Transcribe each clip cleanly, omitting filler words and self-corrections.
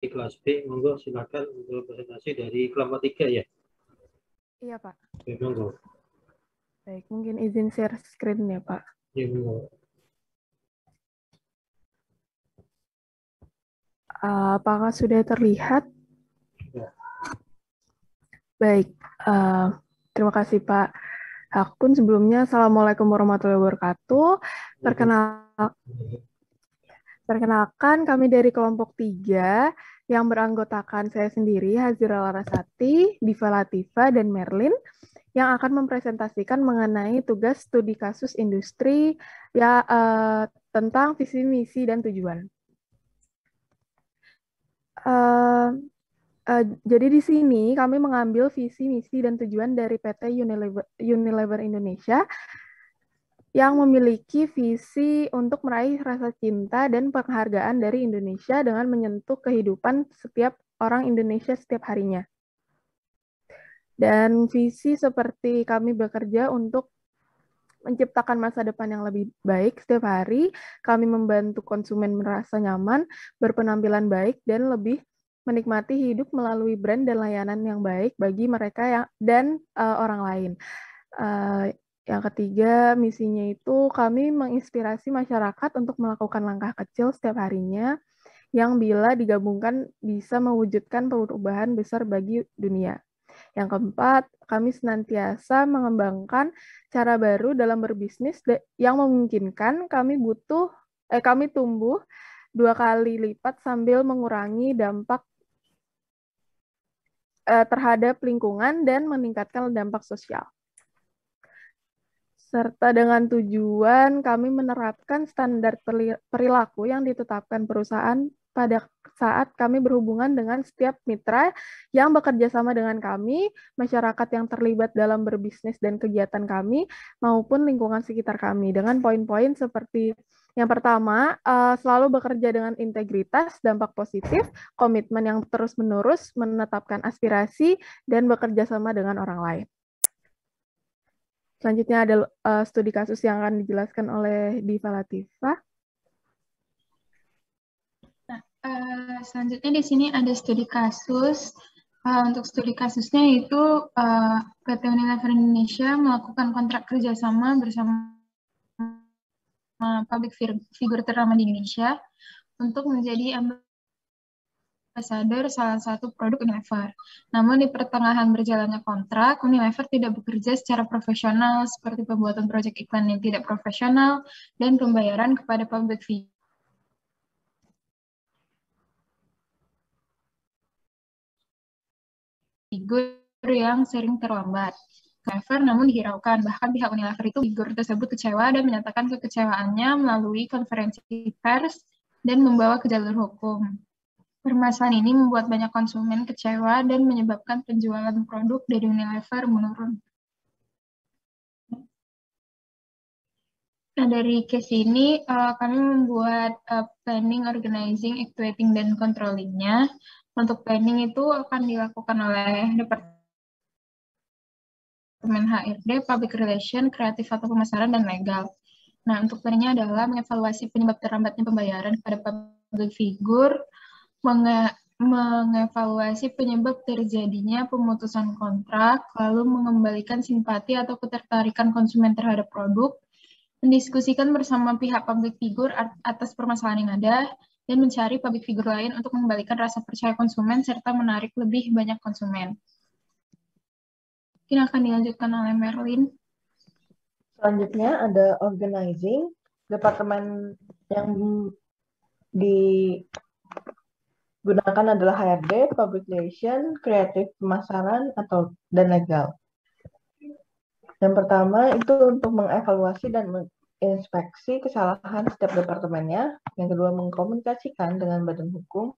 di kelas B. Monggo silakan untuk presentasi dari kelompok 3 ya. Iya, Pak. Oke, monggo. Baik, mungkin izin share screen ya, Pak. Ya, monggo. Apakah sudah terlihat? Ya. Baik, terima kasih Pak Hakun. Sebelumnya, Assalamualaikum warahmatullahi wabarakatuh. Perkenalkan, kami dari kelompok 3 yang beranggotakan saya sendiri, Hazira Larasati, Diva Latifa, dan Merlin, yang akan mempresentasikan mengenai tugas studi kasus industri ya tentang visi, misi, dan tujuan. Jadi di sini kami mengambil visi, misi, dan tujuan dari PT Unilever Indonesia yang memiliki visi untuk meraih rasa cinta dan penghargaan dari Indonesia dengan menyentuh kehidupan setiap orang Indonesia setiap harinya. Dan visi seperti kami bekerja untuk menciptakan masa depan yang lebih baik setiap hari, kami membantu konsumen merasa nyaman, berpenampilan baik, dan lebih menikmati hidup melalui brand dan layanan yang baik bagi mereka dan orang lain. Yang ketiga, misinya itu kami menginspirasi masyarakat untuk melakukan langkah kecil setiap harinya yang bila digabungkan bisa mewujudkan perubahan besar bagi dunia. Yang keempat, kami senantiasa mengembangkan cara baru dalam berbisnis yang memungkinkan kami tumbuh 2 kali lipat sambil mengurangi dampak terhadap lingkungan dan meningkatkan dampak sosial. Serta dengan tujuan kami menerapkan standar perilaku yang ditetapkan perusahaan pada saat kami berhubungan dengan setiap mitra yang bekerja sama dengan kami, masyarakat yang terlibat dalam berbisnis dan kegiatan kami, maupun lingkungan sekitar kami. Dengan poin-poin seperti yang pertama, selalu bekerja dengan integritas, dampak positif, komitmen yang terus-menerus, menetapkan aspirasi, dan bekerja sama dengan orang lain. Selanjutnya ada studi kasus yang akan dijelaskan oleh Diva Latifa. Nah, selanjutnya di sini ada studi kasus. Untuk studi kasusnya itu PT Unilever Indonesia melakukan kontrak kerjasama bersama public figure ternama di Indonesia untuk menjadi ambassador salah satu produk Unilever. Namun di pertengahan berjalannya kontrak, Unilever tidak bekerja secara profesional seperti pembuatan proyek iklan yang tidak profesional dan pembayaran kepada public figure yang sering terlambat. Unilever namun dihiraukan, bahkan pihak Unilever itu figur tersebut kecewa dan menyatakan kekecewaannya melalui konferensi pers dan membawa ke jalur hukum. Permasalahan ini membuat banyak konsumen kecewa dan menyebabkan penjualan produk dari Unilever menurun. Nah, dari case ini kami membuat planning, organizing, actuating, dan controlling-nya. Untuk planning itu akan dilakukan oleh Departemen HRD, Public Relation, Kreatif atau Pemasaran, dan Legal. Nah, untuk planning-nya adalah mengevaluasi penyebab terlambatnya pembayaran kepada public figure, mengevaluasi penyebab terjadinya pemutusan kontrak, lalu mengembalikan simpati atau ketertarikan konsumen terhadap produk, mendiskusikan bersama pihak public figure atas permasalahan yang ada, dan mencari public figure lain untuk mengembalikan rasa percaya konsumen serta menarik lebih banyak konsumen. Mungkin akan dilanjutkan oleh Merlin. Selanjutnya ada organizing. Departemen yang digunakan adalah HRD, Public Relation, Kreatif Pemasaran, dan Legal. Yang pertama itu untuk mengevaluasi dan menginspeksi kesalahan setiap departemennya. Yang kedua, mengkomunikasikan dengan badan hukum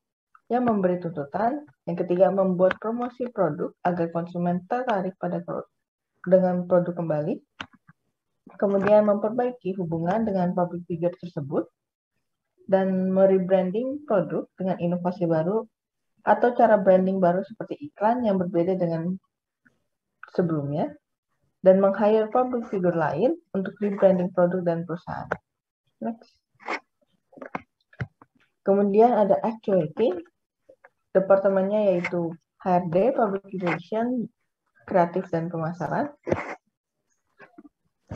yang memberi tuntutan. Yang ketiga, membuat promosi produk agar konsumen tertarik dengan produk kembali. Kemudian memperbaiki hubungan dengan public figure tersebut dan merebranding produk dengan inovasi baru atau cara branding baru seperti iklan yang berbeda dengan sebelumnya, dan meng-hire public figure lain untuk rebranding produk dan perusahaan. Next. Kemudian ada actuating. Departemennya yaitu HRD, Public Relation, Kreatif dan Pemasaran.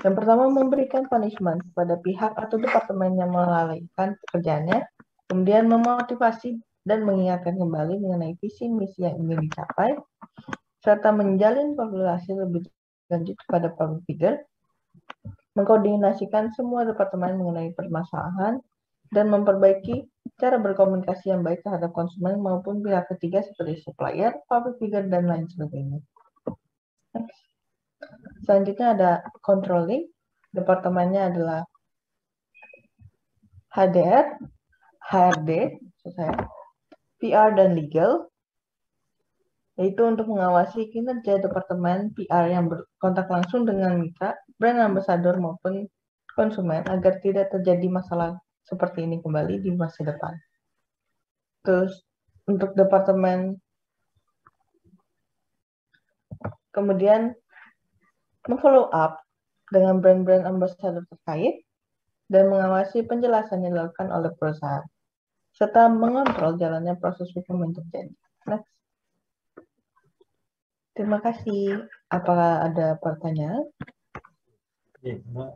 Yang pertama, memberikan punishment kepada pihak atau departemen yang melalaikan pekerjaannya, kemudian memotivasi dan mengingatkan kembali mengenai visi misi yang ingin dicapai, serta menjalin komunikasi lebih lanjut kepada public figure, mengkoordinasikan semua departemen mengenai permasalahan, dan memperbaiki cara berkomunikasi yang baik terhadap konsumen maupun pihak ketiga seperti supplier, public figure, dan lain sebagainya. Selanjutnya ada controlling. Departemennya adalah HDR, HRD, PR, dan legal, yaitu untuk mengawasi kinerja departemen PR yang berkontak langsung dengan mitra, brand ambassador maupun konsumen agar tidak terjadi masalah seperti ini kembali di masa depan. Terus untuk departemen kemudian memfollow up dengan brand-brand ambassador terkait dan mengawasi penjelasan yang dilakukan oleh perusahaan serta mengontrol jalannya proses hukum yang terjadi. Next. Terima kasih. Apakah ada pertanyaan? Ya, Mbak.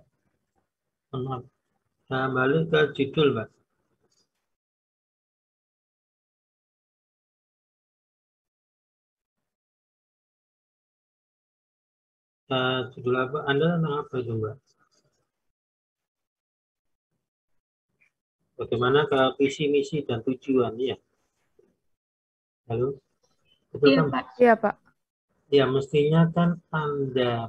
Maaf. Nah, balik ke judul, Mbak. Judul apa? Anda tentang apa itu, Mbak? Bagaimana ke visi, misi, dan tujuan, ya? Halo? Betul Iya, kan? Pak. Iya, Pak. Ya, mestinya kan Anda,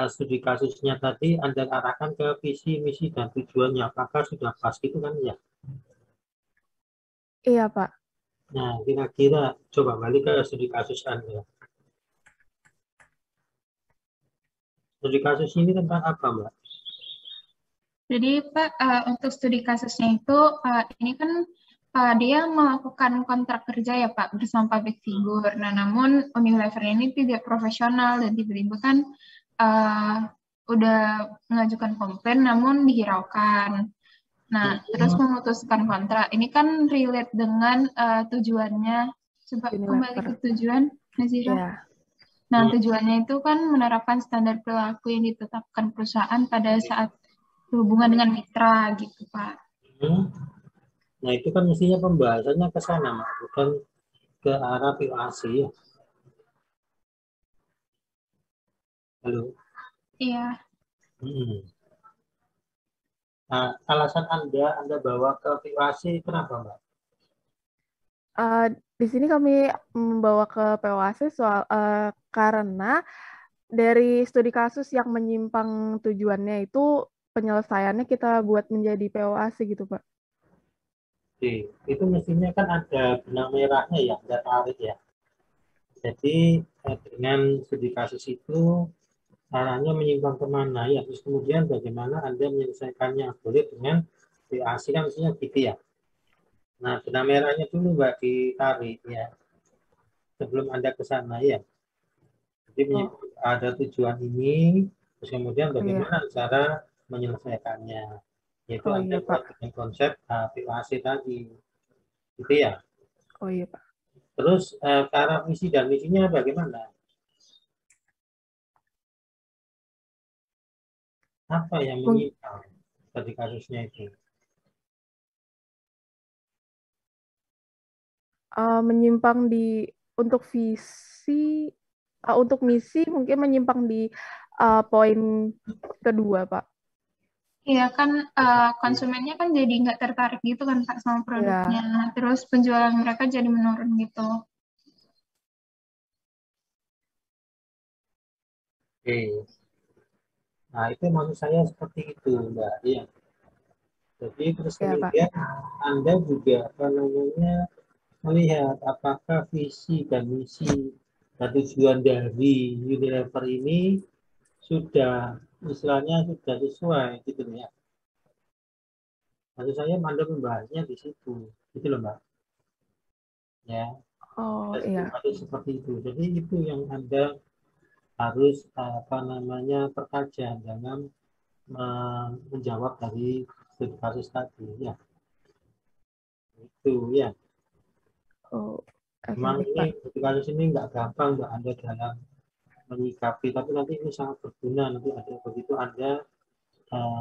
studi kasusnya tadi Anda arahkan ke visi, misi, dan tujuannya. Apakah sudah pas gitu kan, ya? Iya, Pak. Nah, kira-kira coba balik ke studi kasus Anda. Studi kasus ini tentang apa, Mbak? Jadi Pak, untuk studi kasusnya itu, ini kan dia melakukan kontrak kerja ya Pak bersama public figure. Nah, namun Unilever ini tidak profesional dan tiba-tiba kan udah mengajukan komplain namun dihiraukan. Nah, terus memutuskan kontrak. Ini kan relate dengan tujuannya. Coba kembali ke tujuan, Nazira. Iya. Nah, tujuannya itu kan menerapkan standar perilaku yang ditetapkan perusahaan pada saat berhubungan dengan mitra gitu, Pak. Nah, itu kan mestinya pembahasannya ke sana, Mbak, bukan ke arah POAC. Ya. Halo. Iya. Nah, alasan Anda bawa ke POAC kenapa, Mbak? Di sini kami membawa ke POAC karena dari studi kasus yang menyimpang tujuannya itu penyelesaiannya kita buat menjadi POAC gitu, Pak. Oke, itu mestinya kan ada benang merahnya ya, Anda tarik ya. Jadi dengan studi kasus itu arahnya menyimpang kemana ya, terus kemudian bagaimana Anda menyelesaikannya, boleh dengan POAC kan mestinya gitu ya. Nah, benang merahnya dulu Mbak ditarik ya, sebelum Anda ke sana ya. Jadi ada tujuan ini, terus kemudian bagaimana cara menyelesaikannya. Yaitu Anda buat dengan konsep POAC tadi. Gitu ya. Oh iya, Pak. Terus ke arah misi dan misinya bagaimana? Apa yang menyimpang tadi kasusnya itu? Menyimpang untuk visi, untuk misi mungkin menyimpang di poin kedua, Pak. Iya kan konsumennya kan jadi nggak tertarik gitu kan Pak sama produknya. Terus penjualan mereka jadi menurun gitu. Oke. Nah, itu maksud saya seperti itu, Mbak. Iya. Jadi terus kemudian Anda juga melihat apakah visi dan misi dan tujuan dari Unilever ini sudah istilahnya sudah sesuai gitu ya. Maksud saya Anda membahasnya di situ, gitu loh Mbak. Ya. Oh iya. Harus seperti itu. Jadi itu yang Anda harus perkaja dalam menjawab dari kasus tadi ya. Itu ya. Oh, oke, Memang baik, Pak. ini di kasus ini nggak gampang Mbak Anda dalam menyikapi, tapi nanti ini sangat berguna nanti ada begitu Anda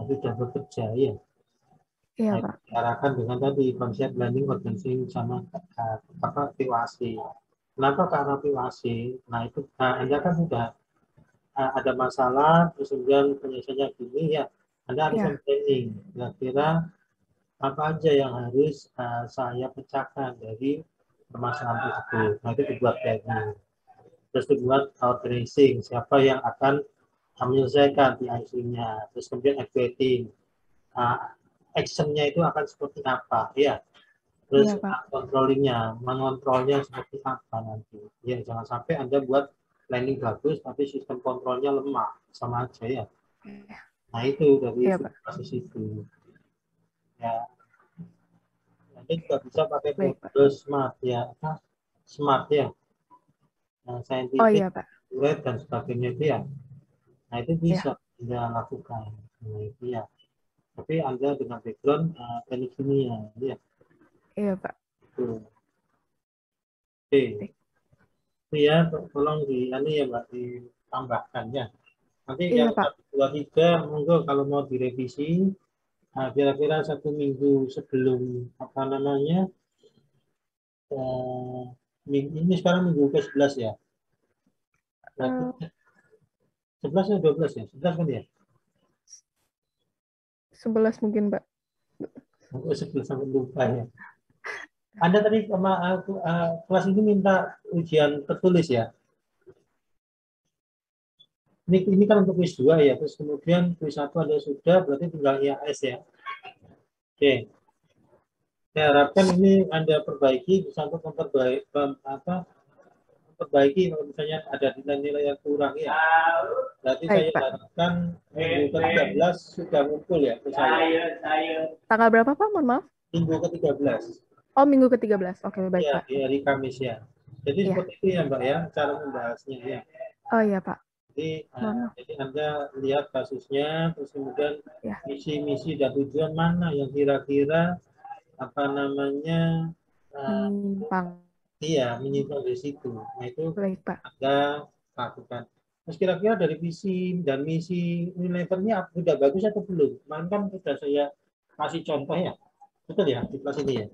sudah bekerja ya. Iya, Nah, Pak. diarahkan dengan tadi konsep blending organizing sama PWAC. Kenapa karena PWAC? Nah itu Anda kan sudah ada masalah, terus kemudian penyelesaiannya gini ya, Anda harus Iya, planning. Kira-kira apa aja yang harus saya pecahkan dari permasalahan tersebut. Nah itu dibuat planning. Terus dibuat organizing, siapa yang akan menyelesaikan PIC-nya. Terus kemudian evaluating. Actionnya itu akan seperti apa ya, terus iya, Pak. controllingnya, mengontrolnya seperti apa nanti ya. Jangan sampai Anda buat planning bagus tapi sistem kontrolnya lemah, sama aja ya. Nah itu dari Iya, Pak. kasus itu ya. Nanti juga bisa pakai Baik, Pak. metode smart ya, smart ya, Oh, scientific, iya, Pak. accurate, dan sebagainya itu ya. Nah itu Iya, bisa Anda lakukan. Nah itu ya, tapi Anda dengan background teknik kimia ya. iya, Pak. Tuh. Oke, Baik. itu ya, tolong ini ya Mbak ditambahkan ya. Nanti Iya, yang Pak. 1, 2, 3 monggo kalau mau direvisi kira-kira 1 minggu sebelum apa namanya ini sekarang minggu ke-11 ya. Berarti Eh, 11 atau 12 ya? 11 kan ya? 11 mungkin, Pak. Oh, 11 sampai lupa ya. Anda tadi sama kelas ini minta ujian tertulis ya? Ini kan untuk quiz 2 ya, terus kemudian quiz 1 Anda sudah, berarti tinggal IAS ya. Oke. Saya harapkan ini Anda perbaiki, bisa untuk memperbaiki kalau misalnya ada nilai-nilai yang kurang ya. Berarti Baik, saya Pak. harapkan minggu ke-13 sudah ngumpul ya ke saya. Tanggal berapa, Pak? Mohon maaf. Minggu ke-13. Oh, minggu ke-13. Oke, baik, Ya, Pak. di hari Kamis ya. Jadi Iya. seperti itu ya Mbak ya, cara membahasnya ya. Oh, iya, Pak. Jadi, Mohon maaf. jadi Anda lihat kasusnya, terus kemudian Ya. misi-misi dan tujuan mana yang kira-kira apa namanya Menyimpang. iya menyimpang dari situ. Nah itu Baik, Pak. Anda lakukan. Terus kira-kira dari visi dan misi Unilevernya sudah bagus atau belum? Kemarin kan sudah saya kasih contoh ya. Betul ya di kelas ini ya.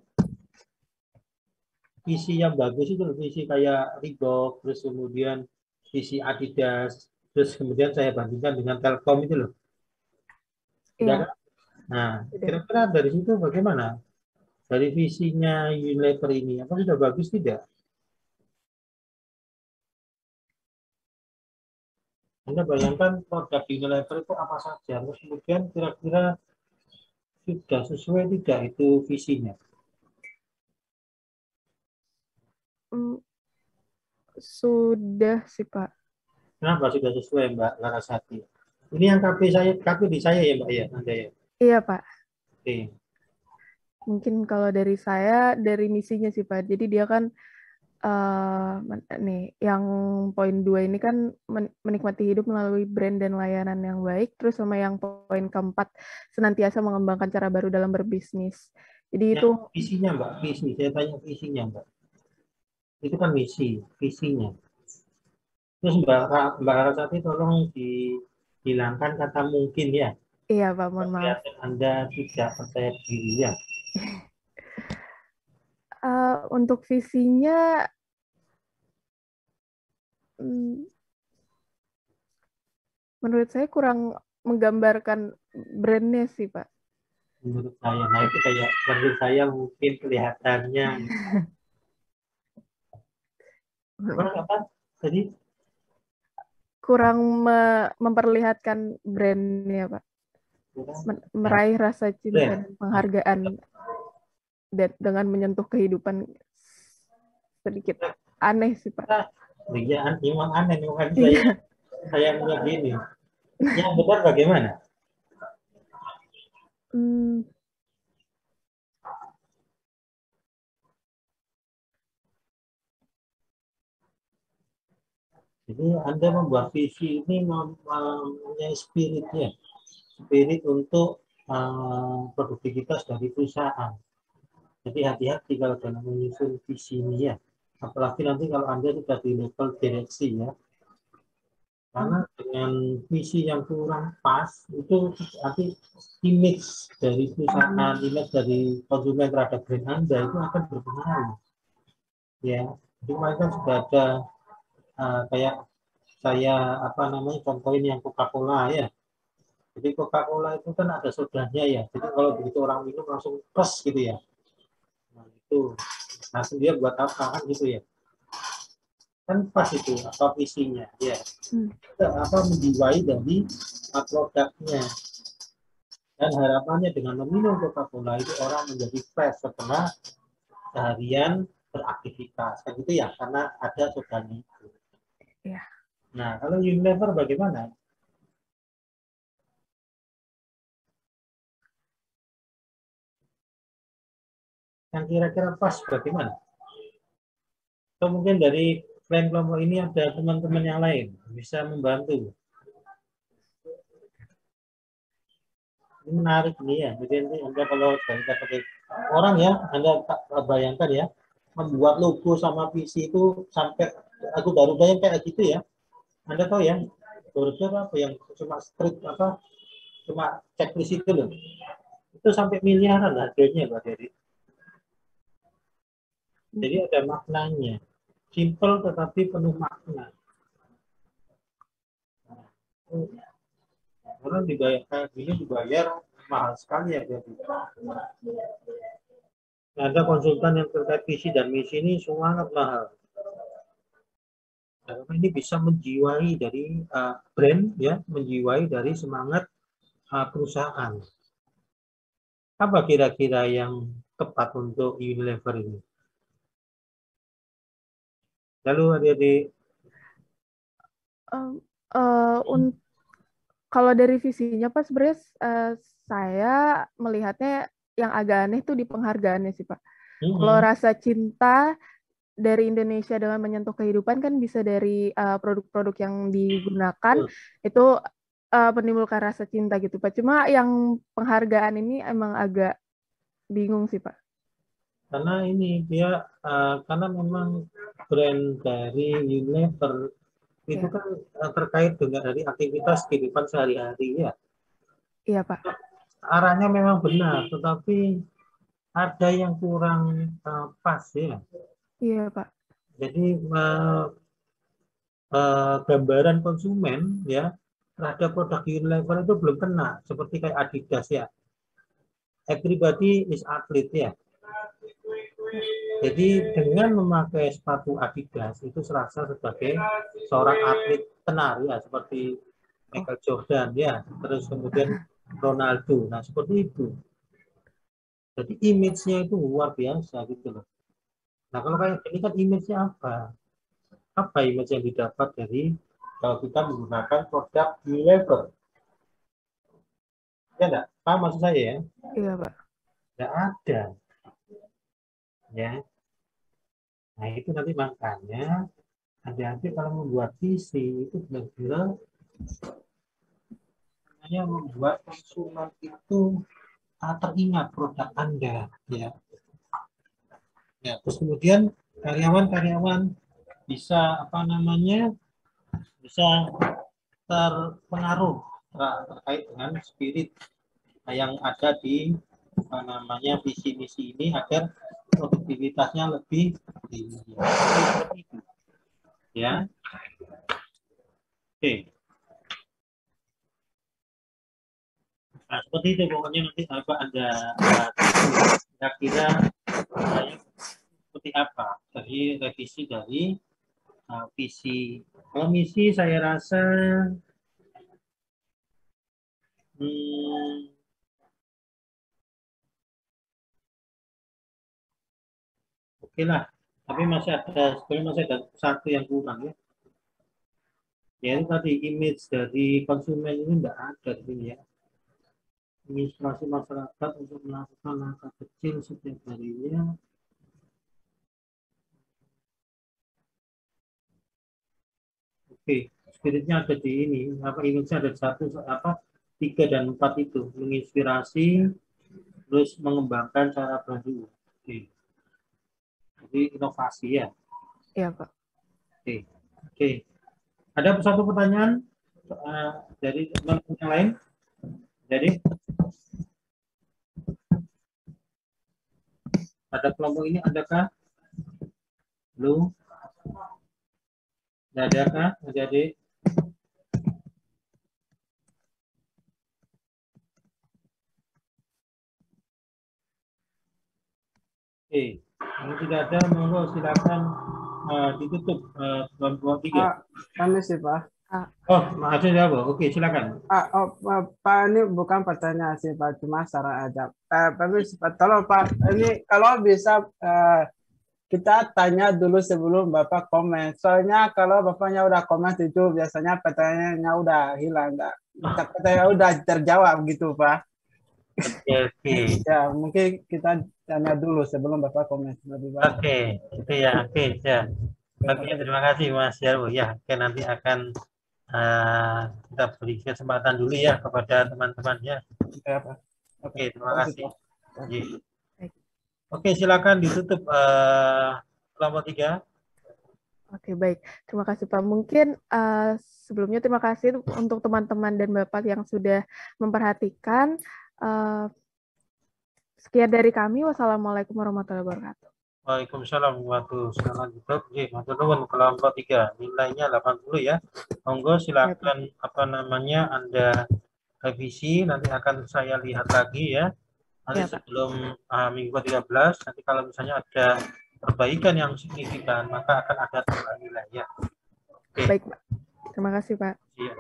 Visi yang bagus itu visi kayak Reebok, terus kemudian visi Adidas, terus kemudian saya bandingkan dengan Telkom itu loh. Sudah Iya. kan? Nah, Sudah. kira-kira dari situ bagaimana? Dari visinya Unilever ini, apa sudah bagus tidak? Anda bayangkan produk Unilever itu apa saja, terus kemudian kira-kira sudah sesuai tidak itu visinya? Sudah sih, Pak. Kenapa sudah sesuai Mbak Larasati? Ini yang KP di saya ya Mbak ya, Anda ya. Iya, Pak. Oke. Mungkin kalau dari saya, dari misinya sih, Pak. Jadi dia kan nih, yang poin 2 ini kan menikmati hidup melalui brand dan layanan yang baik. Terus sama yang poin keempat, senantiasa mengembangkan cara baru dalam berbisnis. Jadi itu Visinya Mbak, visi. Saya tanya visinya Mbak. Itu kan misi, visinya. Terus Mbak Larasati tolong dihilangkan kata mungkin ya. iya, Pak, mohon maaf. Anda tidak percaya diri ya. Untuk visinya menurut saya kurang menggambarkan brandnya sih, Pak. Menurut saya, nah itu kayak menurut saya mungkin kelihatannya. Apa? Jadi Kurang memperlihatkan brandnya, Pak. Meraih rasa cinta dan penghargaan dan dengan menyentuh kehidupan sedikit aneh sih, Pak. Iya, memang aneh, memang saya melihat gini. Yang benar bagaimana? Jadi Anda membuat visi ini mempunyai spiritnya, spirit untuk produktivitas dari perusahaan. Jadi hati-hati kalau dalam menyusun visi ini ya. Apalagi nanti kalau Anda sudah di level direksi ya. Karena dengan visi yang kurang pas, itu nanti image dari perusahaan, image dari konsumen terhadap brand Anda itu akan berpengaruh. Ya, jadi mereka sudah ada kayak saya contohin yang Coca-Cola ya. Jadi Coca-Cola itu kan ada sodanya ya. Jadi kalau begitu orang minum langsung plus gitu ya. Nah, itu langsung dia buat apa kan gitu ya. Kan pas itu apa visinya ya. Menjiwai dari produknya. Dan harapannya dengan meminum Coca-Cola itu orang menjadi fresh setelah seharian beraktivitas. Kan gitu ya, karena ada sodanya itu. Ya. Nah, kalau Unilever bagaimana? Yang kira-kira pas bagaimana? Atau mungkin dari klien kelompok ini ada teman-teman yang lain bisa membantu. Ini menarik nih ya. Jadi nanti Anda kalau pakai orang ya, Anda bayangkan ya, membuat logo sama visi itu sampai aku baru bayang kayak gitu ya. Anda tahu ya, browser apa yang cuma script apa, cuma checklist itu loh. Itu sampai miliaran harganya Pak Dery. Jadi ada maknanya. Simple tetapi penuh makna. Orang dibayar kayak gini dibayar mahal sekali ya berarti. Ada konsultan yang terkait visi dan misi ini sangat mahal. Karena ini bisa menjiwai dari brand ya, menjiwai dari semangat perusahaan. Apa kira-kira yang tepat untuk Unilever ini? Lalu adik-adik. Kalau dari visinya Pak, sebenarnya saya melihatnya yang agak aneh tuh di penghargaannya sih Pak. Kalau rasa cinta dari Indonesia dengan menyentuh kehidupan kan bisa dari produk-produk yang digunakan itu menimbulkan rasa cinta gitu Pak. Cuma yang penghargaan ini emang agak bingung sih Pak. Karena ini dia karena memang brand dari Unilever itu kan terkait dengan dari aktivitas kehidupan sehari-hari ya. Iya Pak. Arahnya memang benar, tetapi ada yang kurang pas ya. Iya Pak. Jadi gambaran konsumen ya terhadap produk Unilever itu belum kena, seperti kayak Adidas ya. Everybody is athlete ya. Jadi dengan memakai sepatu Adidas itu serasa sebagai seorang atlet tenar ya, seperti Michael Jordan ya, terus kemudian Ronaldo. Nah seperti itu. Jadi image-nya itu luar biasa gitu loh. Nah kalau kayak ini kan image-nya apa? Apa image yang didapat dari kalau kita menggunakan produk Unilever? Ya enggak? Paham maksud saya ya? Iya Pak. Enggak ada. Ya. Nah itu nanti makanya hati-hati kalau membuat visi itu benar-benar hanya membuat konsumen itu teringat produk Anda ya. Ya, terus kemudian karyawan-karyawan bisa bisa terpengaruh terkait dengan spirit yang ada di visi misi ini agar produktivitasnya lebih tinggi. Ya. Oke. Nah, seperti itu pokoknya nanti ada kira-kira seperti apa dari revisi dari visi. Kalau misi saya rasa oke lah, tapi sebenarnya masih ada satu yang kurang ya. Yaitu tadi image dari konsumen ini tidak ada ya. Administrasi masyarakat untuk melakukan langkah kecil setiap harinya. Oke, spiritnya ada di ini. Image-nya ada di 3 dan 4 itu menginspirasi, terus mengembangkan cara baru. Oke. Jadi inovasi ya. Iya, Pak. Oke. Oke. Ada satu pertanyaan dari teman-teman yang lain? Jadi pada kelompok ini adakah? Belum? Tidak adakah? Jadi kalau tidak ada, monggo silakan ditutup kelompok 3. Permisi, Pak. Oh, maaf ya, Bu. Oke, silakan. Pak, ini bukan pertanyaan sih, Pak, cuma saran aja. Permisi, Pak, tolong Pak, ini kalau bisa kita tanya dulu sebelum Bapak komen. Soalnya kalau Bapaknya udah komen itu biasanya pertanyaannya udah hilang, pertanyaan udah terjawab gitu, Pak. Oke. Ya, mungkin kita tanya dulu sebelum Bapak komen. Oke, itu ya. Oke, ya. Oke, terima kasih Mas Jarwo. Ya, oke, nanti akan kita beri kesempatan dulu ya kepada teman-teman ya. Oke, terima kasih. Oke, silakan ditutup kelompok 3. Oke, baik. Terima kasih, Pak. Mungkin sebelumnya terima kasih untuk teman-teman dan Bapak yang sudah memperhatikan. Sekian dari kami. Wassalamualaikum warahmatullahi wabarakatuh. Waalaikumsalam warahmatullahi wabarakatuh. Matur nuwun kelompok 3. Nilainya 80 ya. Monggo silakan Anda revisi, nanti akan saya lihat lagi ya. Nanti sebelum minggu ke-13, nanti kalau misalnya ada perbaikan yang signifikan, maka akan ada tambahan nilai ya. Oke. Baik, Pak. Terima kasih, Pak. Iya,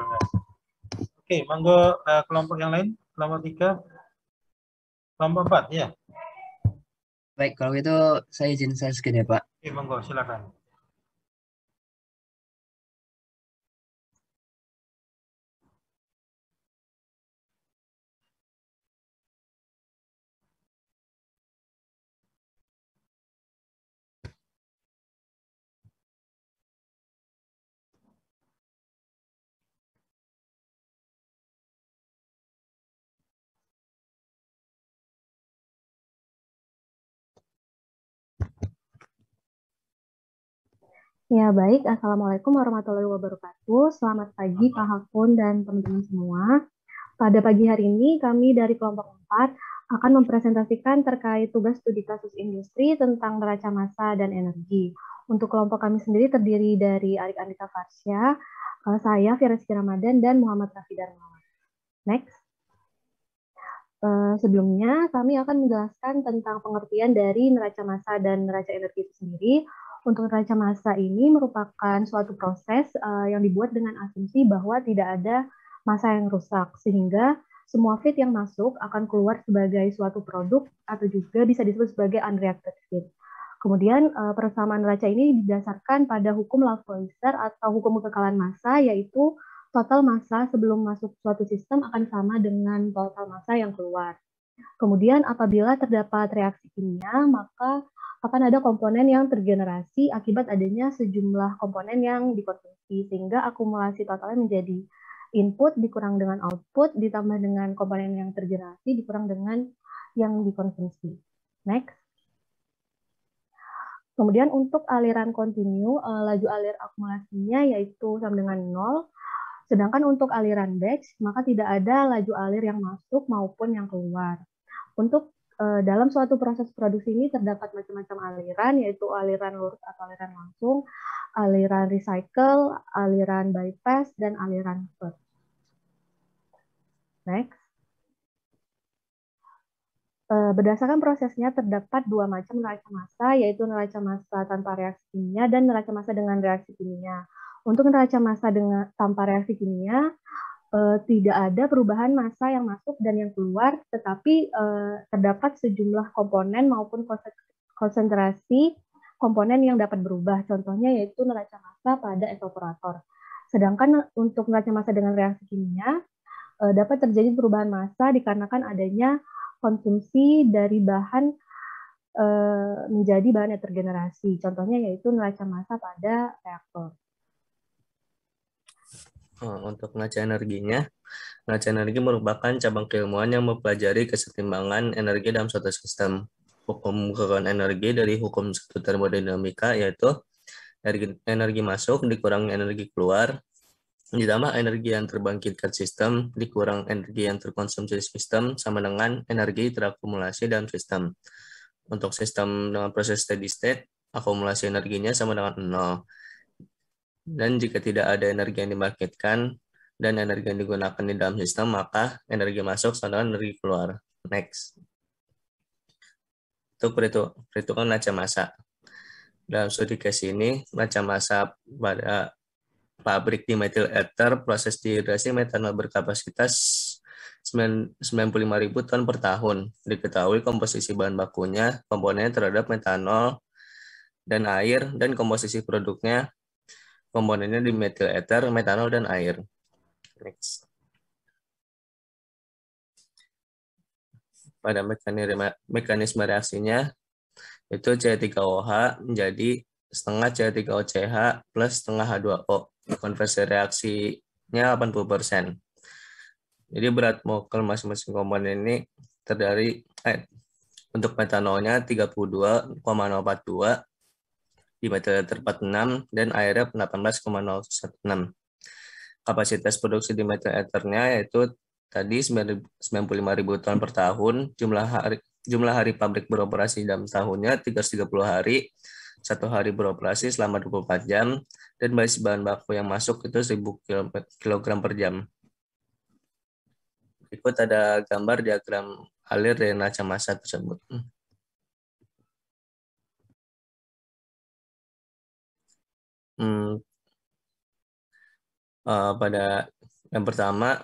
oke, monggo kelompok yang lain, kelompok 3, kelompok 4 ya. Baik, kalau itu saya izin saya skip ya, Pak. Oke, monggo silakan. Ya, baik. Assalamualaikum warahmatullahi wabarakatuh. Selamat pagi, Pak Hakun dan teman-teman semua. Pada pagi hari ini, kami dari kelompok 4 akan mempresentasikan terkait tugas studi kasus industri tentang neraca massa dan energi. Untuk kelompok kami sendiri terdiri dari Arik Andika Farsya, saya, Fira Rizky Ramadan, dan Muhammad Rafi Darmawan. Next. Sebelumnya, kami akan menjelaskan tentang pengertian dari neraca massa dan neraca energi itu sendiri. Untuk neraca massa ini merupakan suatu proses yang dibuat dengan asumsi bahwa tidak ada massa yang rusak, sehingga semua feed yang masuk akan keluar sebagai suatu produk atau juga bisa disebut sebagai unreacted feed. Kemudian persamaan neraca ini didasarkan pada hukum Lavoisier atau hukum kekekalan massa, yaitu total massa sebelum masuk suatu sistem akan sama dengan total massa yang keluar. Kemudian apabila terdapat reaksi kimia, maka akan ada komponen yang tergenerasi akibat adanya sejumlah komponen yang dikonsumsi, sehingga akumulasi totalnya menjadi input dikurang dengan output, ditambah dengan komponen yang tergenerasi dikurang dengan yang dikonsumsi. Next. Kemudian untuk aliran kontinu, laju alir akumulasinya yaitu sama dengan 0, sedangkan untuk aliran batch, maka tidak ada laju alir yang masuk maupun yang keluar. Untuk dalam suatu proses produksi ini terdapat macam-macam aliran, yaitu aliran lurus atau aliran langsung, aliran recycle, aliran bypass, dan aliran purge. Next. Berdasarkan prosesnya terdapat dua macam neraca massa, yaitu neraca massa tanpa reaksi kimia dan neraca massa dengan reaksi kimia. Untuk neraca massa tanpa reaksi kimia, tidak ada perubahan massa yang masuk dan yang keluar, tetapi terdapat sejumlah komponen maupun konsentrasi komponen yang dapat berubah. Contohnya yaitu neraca massa pada evaporator. Sedangkan untuk neraca massa dengan reaksi kimia, dapat terjadi perubahan massa dikarenakan adanya konsumsi dari bahan menjadi bahan yang tergenerasi. Contohnya yaitu neraca massa pada reaktor. Untuk neraca energinya, neraca energi merupakan cabang keilmuan yang mempelajari kesetimbangan energi dalam suatu sistem. hukum kekayaan energi dari hukum satu termodinamika, yaitu energi masuk dikurangi energi keluar, ditambah energi yang terbangkitkan sistem dikurang energi yang terkonsumsi sistem sama dengan energi terakumulasi dalam sistem. Untuk sistem dengan proses steady state, akumulasi energinya sama dengan 0. Dan jika tidak ada energi yang dibangkitkan dan energi yang digunakan di dalam sistem, maka energi masuk sama dengan energi keluar. Next. Itu perhitungan neraca massa. Dalam studi case ini, neraca massa pada pabrik di methyl ether proses dehidrasi metanol berkapasitas 95.000 ton per tahun. Diketahui komposisi bahan bakunya, komponennya terhadap metanol dan air, dan komposisi produknya, komponennya di methyl ether, metanol, dan air. Next. Pada mekanisme reaksinya, itu C3OH menjadi setengah C3OCH plus setengah H2O. Konversi reaksinya 80%. Jadi berat molekul masing-masing komponen ini terdiri untuk metanolnya 32,042, di methyl ether 46, dan airnya 18,016. Kapasitas produksi di methyl ethernya yaitu tadi 95.000 ton per tahun. Jumlah hari pabrik beroperasi dalam tahunnya 330 hari. 1 hari beroperasi selama 24 jam, dan bahan baku yang masuk itu 1.000 kg per jam. Berikut ada gambar diagram alir dari neraca massa tersebut. Pada yang pertama,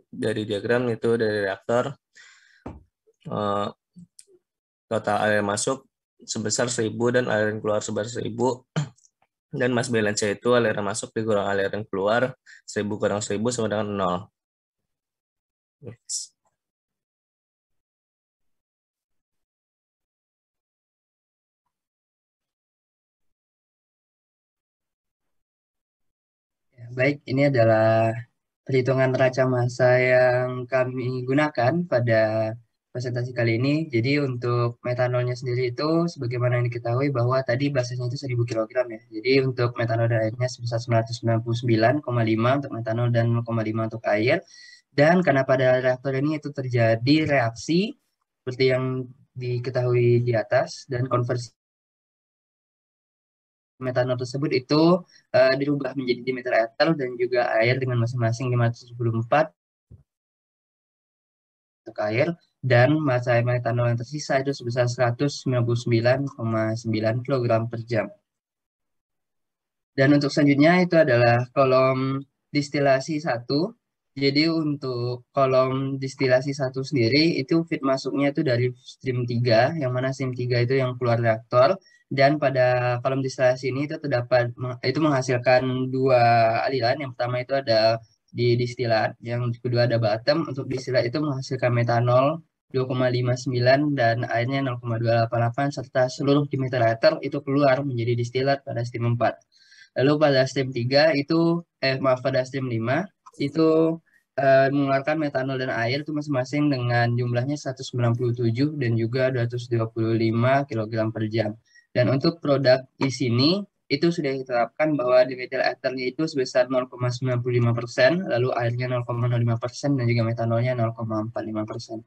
dari diagram itu dari reaktor, total air masuk sebesar 1.000 dan aliran keluar sebesar 1.000, dan mass balance itu aliran masuk dikurang aliran keluar 1.000 kurang 1.000 sama dengan 0. Yes. Baik, ini adalah perhitungan neraca massa yang kami gunakan pada presentasi kali ini. Jadi untuk metanolnya sendiri itu sebagaimana yang diketahui bahwa tadi basisnya itu 1.000 kg ya. Jadi untuk metanol dan airnya sebesar 999,5 untuk metanol dan 0,5 untuk air. Dan karena pada reaktor ini itu terjadi reaksi seperti yang diketahui di atas, dan konversi metanol tersebut itu dirubah menjadi dimethyl ether dan juga air dengan masing-masing 574 untuk air, dan massa metanol yang tersisa itu sebesar 199,9 kg per jam. Dan untuk selanjutnya itu adalah kolom distilasi 1. Jadi untuk kolom distilasi 1 sendiri itu feed masuknya itu dari stream 3, yang mana stream 3 itu yang keluar reaktor. Dan pada kolom distilasi ini itu terdapat menghasilkan 2 aliran. Yang pertama itu ada di distilat, yang kedua ada bottom. Untuk distilat itu menghasilkan metanol 2,59 dan airnya 0,288, serta seluruh dimethyl ether itu keluar menjadi distilat pada stream 4. Lalu pada stream 3 itu pada stream 5 itu mengeluarkan metanol dan air itu masing-masing dengan jumlahnya 197 dan juga 225 kg per jam. Dan untuk produk di sini itu sudah diterapkan bahwa dimethyl ethernya itu sebesar 0,95%, lalu airnya 0,05%, dan juga metanolnya 0,45%.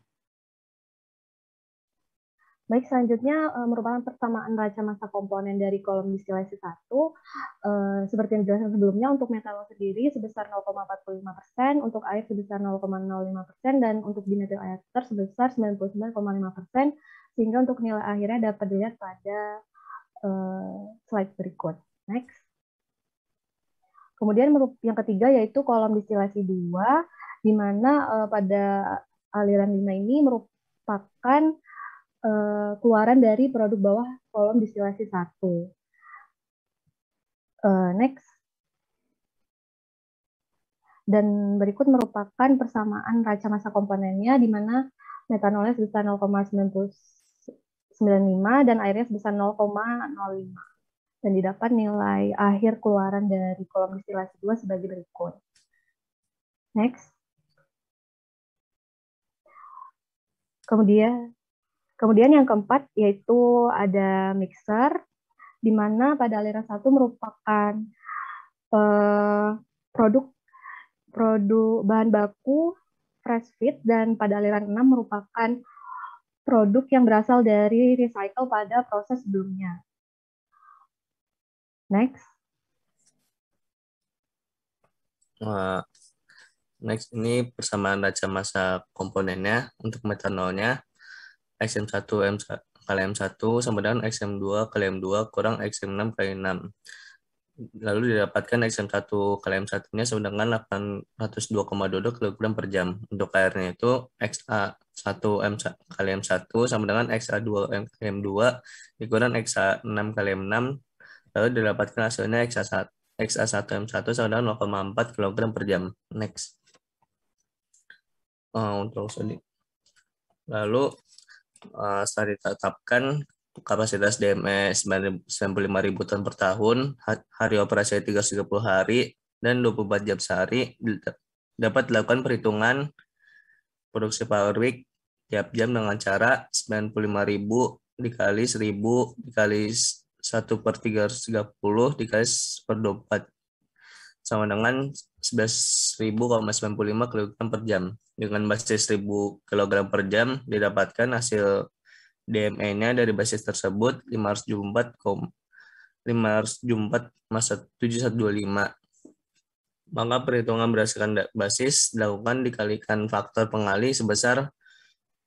Baik, selanjutnya merupakan persamaan neraca massa komponen dari kolom distilasi 1. Seperti yang dijelaskan sebelumnya, untuk metanol sendiri sebesar 0,45%, untuk air sebesar 0,05%, dan untuk dimethyl ether sebesar 99,5%, sehingga untuk nilai akhirnya dapat dilihat pada slide berikut. Next. Kemudian yang ketiga yaitu kolom distilasi 2, di mana pada aliran 5 ini merupakan keluaran dari produk bawah kolom distilasi 1. Next. Dan berikut merupakan persamaan neraca massa komponennya, di mana metanolnya sebesar 0,95 dan airnya sebesar 0,05. Dan didapat nilai akhir keluaran dari kolom distilasi 2 sebagai berikut. Next. Kemudian Kemudian yang keempat yaitu ada mixer, di mana pada aliran 1 merupakan produk bahan baku fresh feed, dan pada aliran 6 merupakan produk yang berasal dari recycle pada proses sebelumnya. Next. Next, ini persamaan raca massa komponennya untuk metanolnya. XM1 kali M1 sama dengan XM2 kali M2 kurang XM6 kali 6. Lalu didapatkan XM1 kali M1-nya sama dengan 802,22 kg per jam. Untuk airnya itu XA1 kali M1 sama dengan XA2 kali M2 dikurang XA6 kali M6. Lalu didapatkan hasilnya XA1 M1 sama dengan 0,4 kg per jam. Next. Lalu setelah ditetapkan kapasitas DME 95.000 ton per tahun, hari operasi 330 hari, dan 24 jam sehari, dapat dilakukan perhitungan produksi pabrik tiap jam dengan cara 95.000 dikali 1.000 dikali 1/330 dikali 1/24 sama dengan 11.000,95 kg per jam. Dengan basis 1.000 kg per jam didapatkan hasil DME-nya dari basis tersebut 574,7125. Maka perhitungan berdasarkan basis dilakukan dikalikan faktor pengali sebesar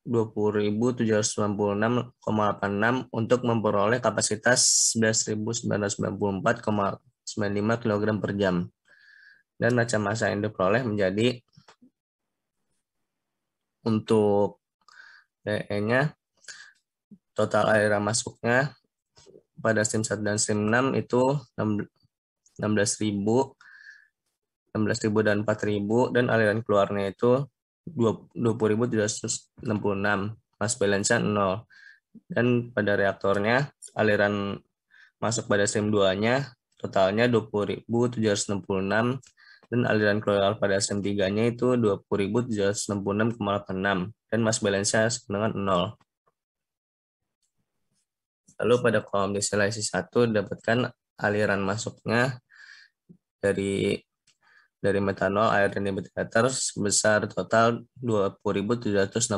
20.796,86 untuk memperoleh kapasitas 11.994,95 kg per jam. Dan raca massa yang diperoleh menjadi untuk DE-nya total aliran masuknya pada STIM 1 dan STIM 6 itu 16.000 dan 4.000, dan aliran keluarnya itu 20.766, mass balance-nya 0. Dan pada reaktornya aliran masuk pada STIM 2-nya totalnya 20.766, dan aliran keluar pada STIM 3-nya itu 20.766,86, dan mass balance-nya dengan 0. Lalu pada kolom distillasi 1 dapatkan aliran masuknya dari metanol, air, dan evaporator sebesar total 20.766,86,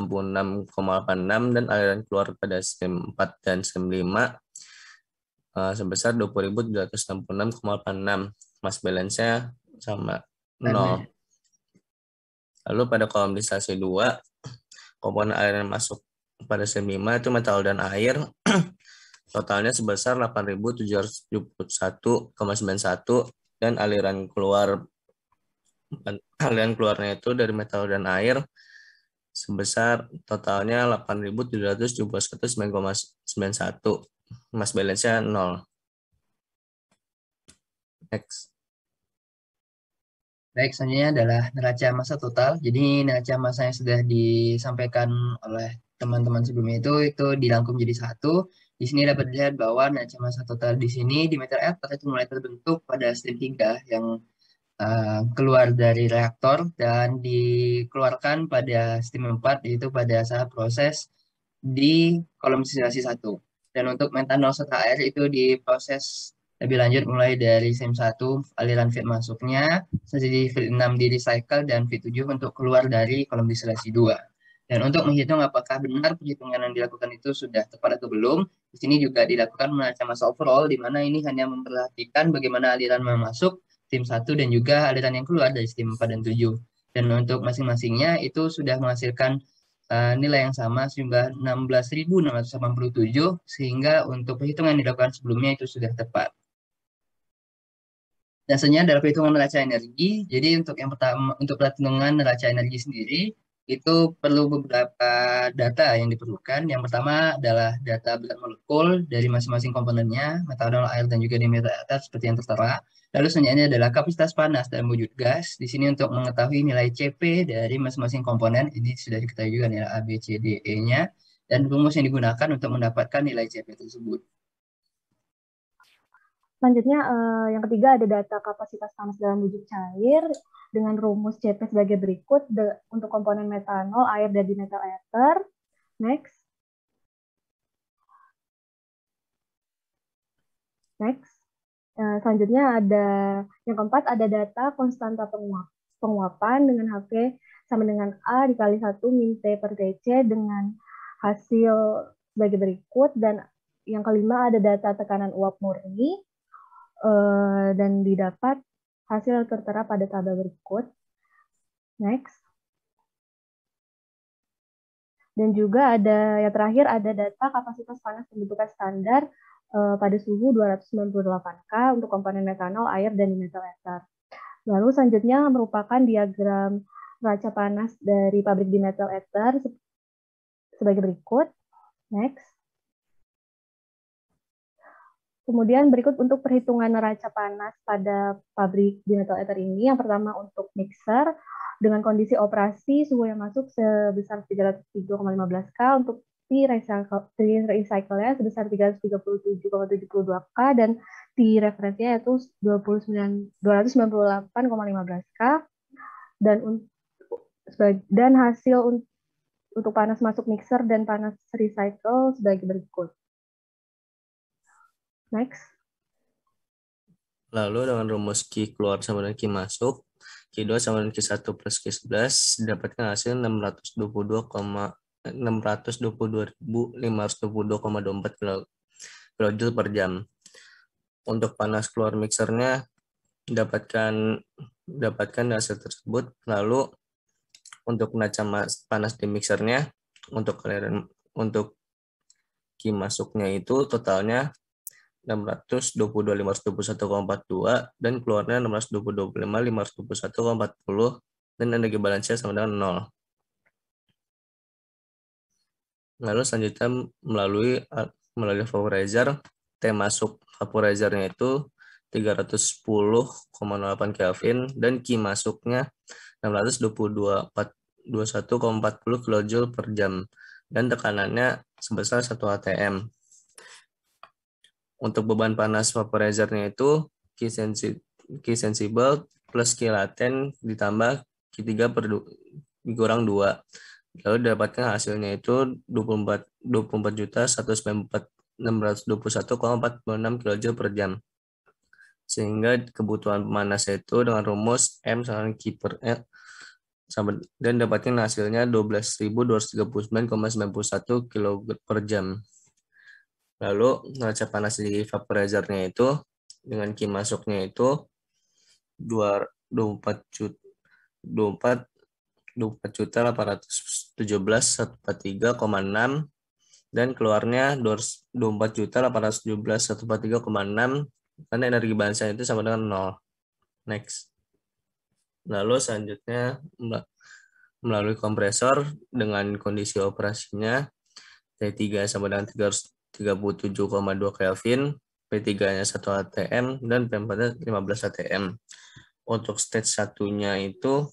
dan aliran keluar pada STIM 4 dan STIM 5 sebesar 20.766,86. Mass balance-nya sama 0. Lalu pada kolom distillasi 2, komponen aliran masuk pada STIM 5 itu metanol dan air totalnya sebesar 8.771,91, dan aliran keluarnya itu dari metanol dan air sebesar totalnya 8.771,91. Mass balance-nya 0. Next. Baik, selanjutnya adalah neraca massa total. Jadi neraca massa yang sudah disampaikan oleh teman-teman sebelumnya itu dirangkum jadi satu. Di sini dapat dilihat bahwa neraca massa total di sini di meter air itu mulai terbentuk pada STIM 3 yang keluar dari reaktor dan dikeluarkan pada STIM 4, yaitu pada saat proses di kolom distillasi 1. Dan untuk metanol serta air itu diproses lebih lanjut mulai dari STIM 1 aliran feed masuknya, jadi feed 6 di recycle, dan feed 7 untuk keluar dari kolom distillasi 2. Dan untuk menghitung apakah benar perhitungan yang dilakukan itu sudah tepat atau belum, di sini juga dilakukan neraca massa overall, di mana ini hanya memperhatikan bagaimana aliran masuk STIM 1 dan juga aliran yang keluar dari STIM 4 dan 7. Dan untuk masing-masingnya itu sudah menghasilkan nilai yang sama sejumlah 16.687, sehingga untuk perhitungan yang dilakukan sebelumnya itu sudah tepat. Dan selanjutnya adalah perhitungan neraca energi. Jadi untuk yang pertama, untuk perhitungan neraca energi sendiri, itu perlu beberapa data yang diperlukan. Yang pertama adalah data berat molekul dari masing-masing komponennya, metanol, air, dan juga diameter atas seperti yang tertera. Lalu selanjutnya adalah kapasitas panas dalam wujud gas. Di sini untuk mengetahui nilai CP dari masing-masing komponen, ini sudah diketahui juga nilai A, B, C, D, E-nya, dan rumus yang digunakan untuk mendapatkan nilai CP tersebut. Selanjutnya, yang ketiga ada data kapasitas panas dalam wujud cair dengan rumus CP sebagai berikut untuk komponen metanol, air, dan dimethyl ether. Next. Next. Selanjutnya ada yang keempat, ada data konstanta penguapan dengan HV sama dengan A dikali 1 min T per TC dengan hasil sebagai berikut. Dan yang kelima ada data tekanan uap murni dan didapat hasil tertera pada tabel berikut. Next. Dan juga ada yang terakhir ada data kapasitas panas pembentukan standar pada suhu 298 K untuk komponen metanol, air, dan dimetil ether. Lalu selanjutnya merupakan diagram neraca panas dari pabrik dimetil ether sebagai berikut. Next. Kemudian berikut untuk perhitungan neraca panas pada pabrik dimetil ether ini. Yang pertama untuk mixer dengan kondisi operasi suhu yang masuk sebesar 303,15 K, untuk recycle-nya sebesar 337,72 K, dan referensinya yaitu 298,15 K, dan hasil untuk panas masuk mixer dan panas recycle sebagai berikut. Next. Lalu dengan rumus Q keluar sama dengan Q masuk, Q2 sama dengan Q1 plus Q11 didapatkan hasil 622.522,24 kJ per jam. Untuk panas keluar mixernya dapatkan hasil tersebut. Lalu untuk neraca panas di mixernya untuk Q masuknya itu totalnya 622.521,42 dan keluarnya 625.521,40 dan energi balansinya sama dengan 0. Lalu selanjutnya melalui vaporizer, T masuk vaporizernya itu 310,08 Kelvin dan Q masuknya 622,21,40 kJ per jam dan tekanannya sebesar 1 atm. Untuk beban panas vaporizernya itu Q sensible plus Q laten ditambah Q3 dikurang 2. Lalu dapatkan hasilnya itu 24.194.621,46 kJ per jam. Sehingga kebutuhan panas itu dengan rumus M sama Q per L dan dapatkan hasilnya 12.239,91 kg per jam. Lalu neraca panas di vaporizernya itu dengan Q masuknya itu 24.817.143,6 dan keluarnya 24.817.143,6 karena energi balansinya itu sama dengan 0. Next. Lalu selanjutnya melalui kompresor dengan kondisi operasinya T3 sama dengan 37,2 Kelvin, P3-nya 1 atm, dan P4-nya 15 atm. Untuk stage satunya itu,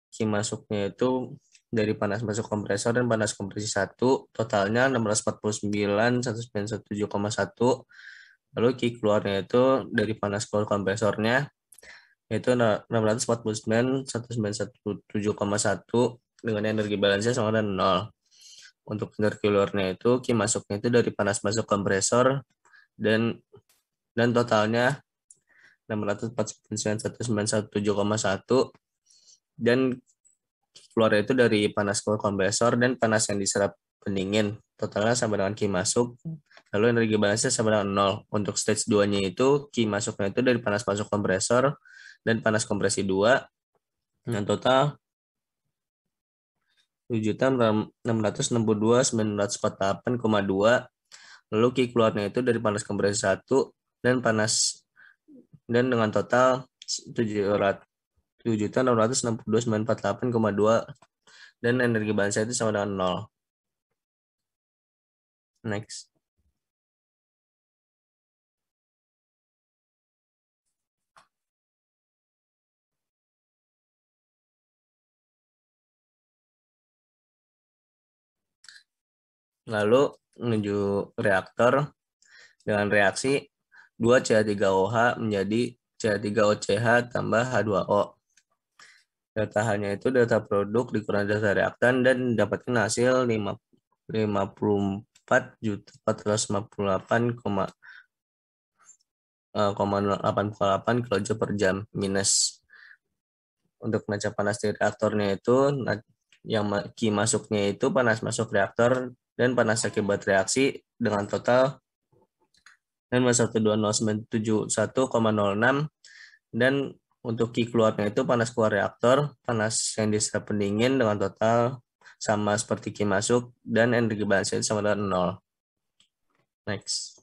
Q masuknya itu dari panas masuk kompresor dan panas kompresi 1, totalnya 649.197,1. Lalu Q keluarnya itu dari panas keluar kompresornya, yaitu 649.197,1 dengan energi balansinya sama dengan 0. Untuk energi keluarnya itu Q masuknya itu dari panas masuk kompresor dan totalnya 649.197,1 dan keluarnya itu dari panas keluar kompresor dan panas yang diserap pendingin, totalnya sama dengan Q masuk. Lalu energi balansinya sama dengan 0. Untuk stage 2-nya itu Q masuknya itu dari panas masuk kompresor dan panas kompresi 2 dengan total 7.662.948,2. Lalu Q keluarnya itu dari panas kompresi 1 dan dengan total 7.662.948,2 dan energi balansinya itu sama dengan 0. Next. Lalu menuju reaktor dengan reaksi 2CH3OH menjadi CH3OCH tambah H2O. Data H-nya itu data produk dikurang data reaktan dan mendapatkan hasil 54.458,0 0,848 kJ per jam minus. Untuk neraca panas di reaktornya itu yang Q masuknya itu panas masuk reaktor dan panas akibat reaksi dengan total 9120971,06, dan untuk Q keluarnya itu panas keluar reaktor, panas yang diserap pendingin dengan total sama seperti Q masuk, dan energi balance sama dengan 0. Next.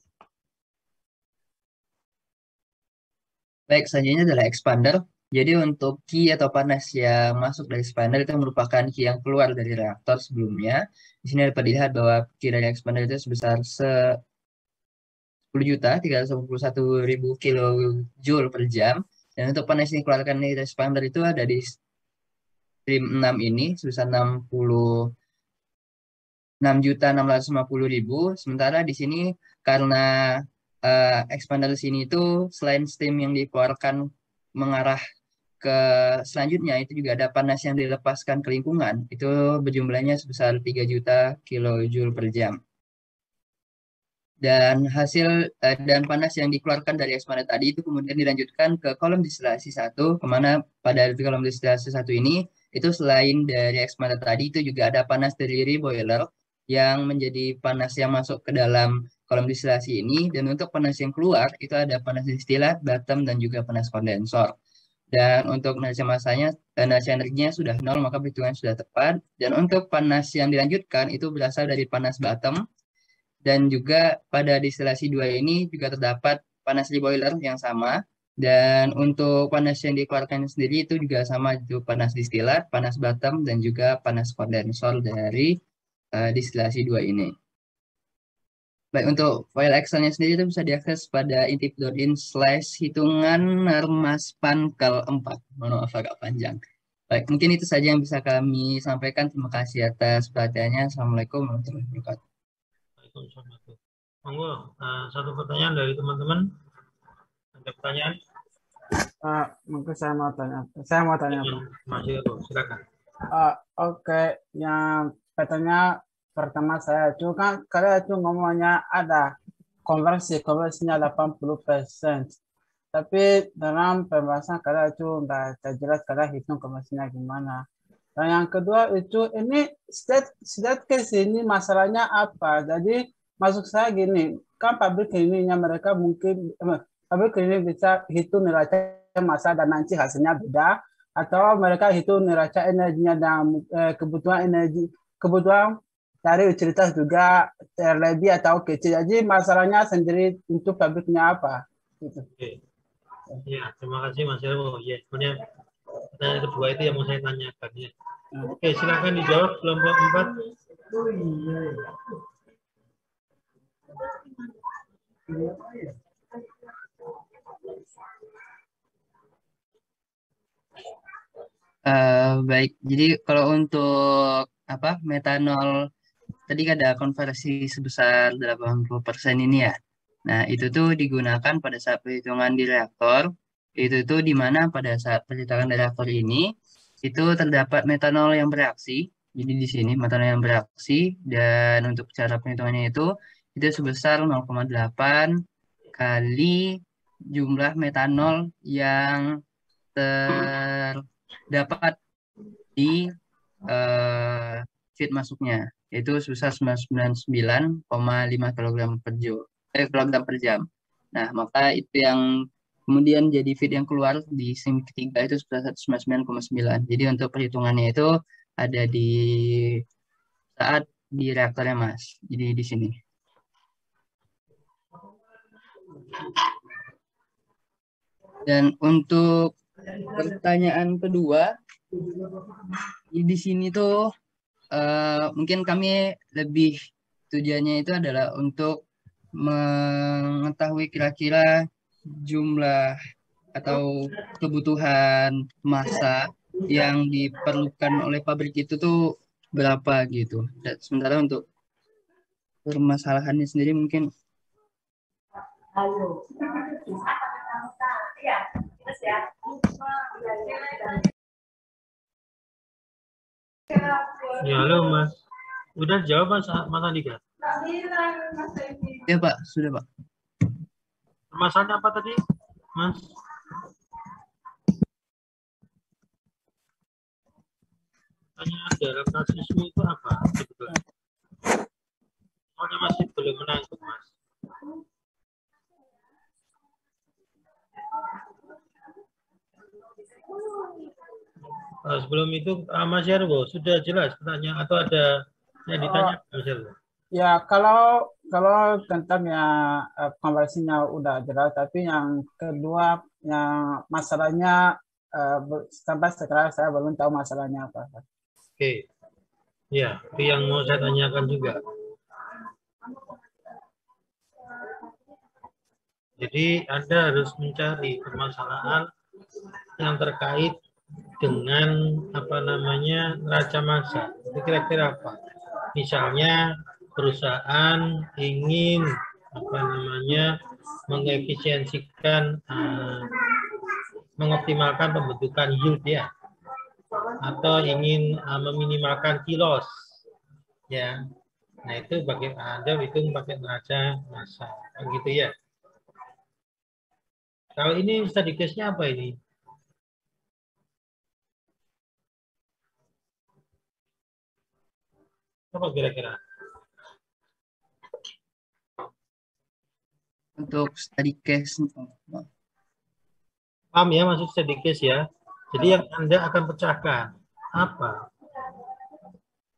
Baik, selanjutnya adalah expander. Jadi untuk Q atau panas yang masuk dari expander itu merupakan Q yang keluar dari reaktor sebelumnya. Di sini dapat dilihat bahwa Q dari expander itu sebesar 10.381.000 kilojoule per jam. Dan untuk panas yang dikeluarkan dari expander itu ada di stream 6 ini sebesar 66.650.000. Sementara di sini karena expander di sini itu selain steam yang dikeluarkan mengarah ke selanjutnya, itu juga ada panas yang dilepaskan ke lingkungan. Itu berjumlahnya sebesar 3 juta kilojoule per jam. Dan hasil dan panas yang dikeluarkan dari expander tadi itu kemudian dilanjutkan ke kolom distilasi 1, kemana pada kolom distilasi 1 ini itu selain dari expander tadi itu juga ada panas dari reboiler yang menjadi panas yang masuk ke dalam kolom distilasi ini. Dan untuk panas yang keluar itu ada panas distilat, bottom, dan juga panas kondensor. Dan untuk neraca masanya, neraca energinya sudah 0, maka perhitungan sudah tepat. Dan untuk panas yang dilanjutkan itu berasal dari panas bottom. Dan juga pada distilasi 2 ini juga terdapat panas reboiler yang sama. Dan untuk panas yang dikeluarkan sendiri itu juga sama, itu panas distilat, panas bottom, dan juga panas kondensor dari distilasi 2 ini. Baik, untuk file Excel-nya sendiri itu bisa diakses pada intip.in/hitungan Narmaspankel 4. Mohon maaf agak panjang. Baik, mungkin itu saja yang bisa kami sampaikan. Terima kasih atas perhatiannya. Assalamualaikum warahmatullahi wabarakatuh. Waalaikumsalam. Monggo, satu pertanyaan dari teman-teman. Ada pertanyaan? Mungkin saya mau tanya. Pak. Mas Yoro, silakan. Oke, yang pertanyaan pertama saya itu kan kalian itu ngomongnya ada konversinya 80%. Tapi dalam pembahasan kalian itu nggak terjelas kalian hitung konversinya gimana. Dan yang kedua itu ini state case ini masalahnya apa? Jadi maksud saya gini, kan pabrik ininya mereka mungkin pabrik ini bisa hitung neraca massa dan nanti hasilnya beda, atau mereka hitung neraca energinya dan kebutuhan dari utilitas juga terlebih atau kecil. Jadi masalahnya sendiri untuk pabriknya apa? Gitu. Oke. Ya, terima kasih Mas Yoro. Ya, sebenarnya pertanyaan kedua itu yang mau saya tanyakan ya. Oke, silakan dijawab kelompok 4. Baik, jadi kalau untuk metanol tadi ada konversi sebesar 80% ini ya. Nah, itu tuh digunakan pada saat perhitungan di reaktor. Itu tuh di mana pada saat perhitungan di reaktor ini itu terdapat metanol yang bereaksi. Jadi di sini metanol yang bereaksi, dan untuk cara perhitungannya itu sebesar 0,8 kali jumlah metanol yang terdapat di feed masuknya, yaitu sebesar 999,5 kilogram per jam. Nah, maka itu yang kemudian jadi feed yang keluar di stream ketiga itu sebesar 199,9. Jadi untuk perhitungannya itu ada di saat di reaktornya, Mas. Jadi di sini. Dan untuk pertanyaan kedua, di sini tuh mungkin kami lebih tujuannya itu adalah untuk mengetahui kira-kira jumlah atau kebutuhan massa yang diperlukan oleh pabrik itu tuh berapa gitu. Dan sementara untuk permasalahannya sendiri mungkin ya, halo Mas. Udah jawab Mas Andika? Ya Pak, sudah Pak. Permasalahannya apa tadi, Mas? Tanya dalam kasusmu itu apa sebetulnya? Soalnya masih belum menangkap, Mas. Sebelum itu Mas Yarwo sudah jelas pertanyaan atau ada yang ditanya Mas Yarwo? Ya, kalau tentang yang konversinya udah jelas, tapi yang kedua yang masalahnya sampai sekarang saya belum tahu masalahnya apa. Oke, ya itu yang mau saya tanyakan juga. Jadi Anda harus mencari permasalahan yang terkait dengan apa namanya neraca massa. Itu kira-kira apa? Misalnya perusahaan ingin apa namanya mengefisiensikan, mengoptimalkan pembentukan yield ya, atau ingin meminimalkan kilos ya. Nah itu bagaimana Anda hitung pakai neraca massa, begitu ya. Kalau ini study case-nya apa ini? Apa kira-kira? Untuk study case. Paham ya maksud study case ya? Jadi yang Anda akan pecahkan apa?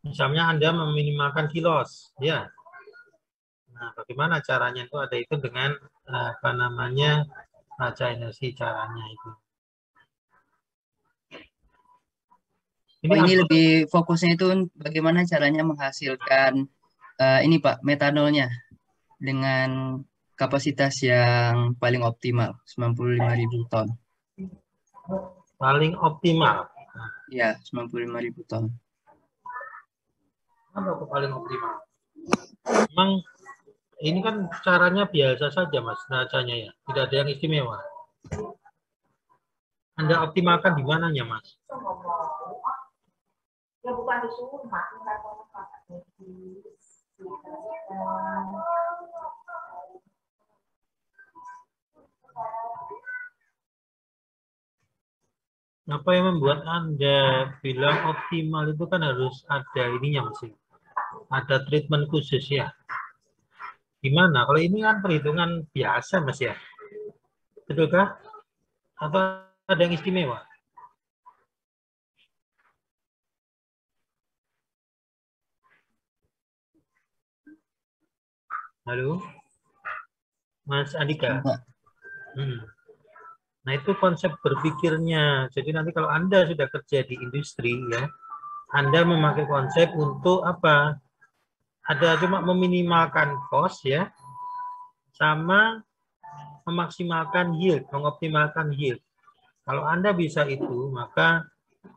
Misalnya Anda meminimalkan kilos, ya. Nah, bagaimana caranya itu ada itu dengan apa namanya neraca energi caranya itu. Ini lebih fokusnya itu bagaimana caranya menghasilkan ini Pak, metanolnya dengan kapasitas yang paling optimal, 95.000 ton. Paling optimal? Ya, 95.000 ton. Apa paling optimal? Memang ini kan caranya biasa saja Mas, neracanya ya, tidak ada yang istimewa. Anda optimalkan di mananya Mas? Ya bukan di rumah. Apa yang membuat Anda bilang optimal itu kan harus ada ininya Mas. Ada treatment khusus ya. Gimana? Kalau ini kan perhitungan biasa Mas ya. Betulkah? Atau ada yang istimewa? Halo? Mas Andika? Nah itu konsep berpikirnya. Jadi nanti kalau Anda sudah kerja di industri ya, Anda memakai konsep untuk apa? Ada cuma meminimalkan cost ya, sama memaksimalkan yield, mengoptimalkan yield. Kalau Anda bisa itu, maka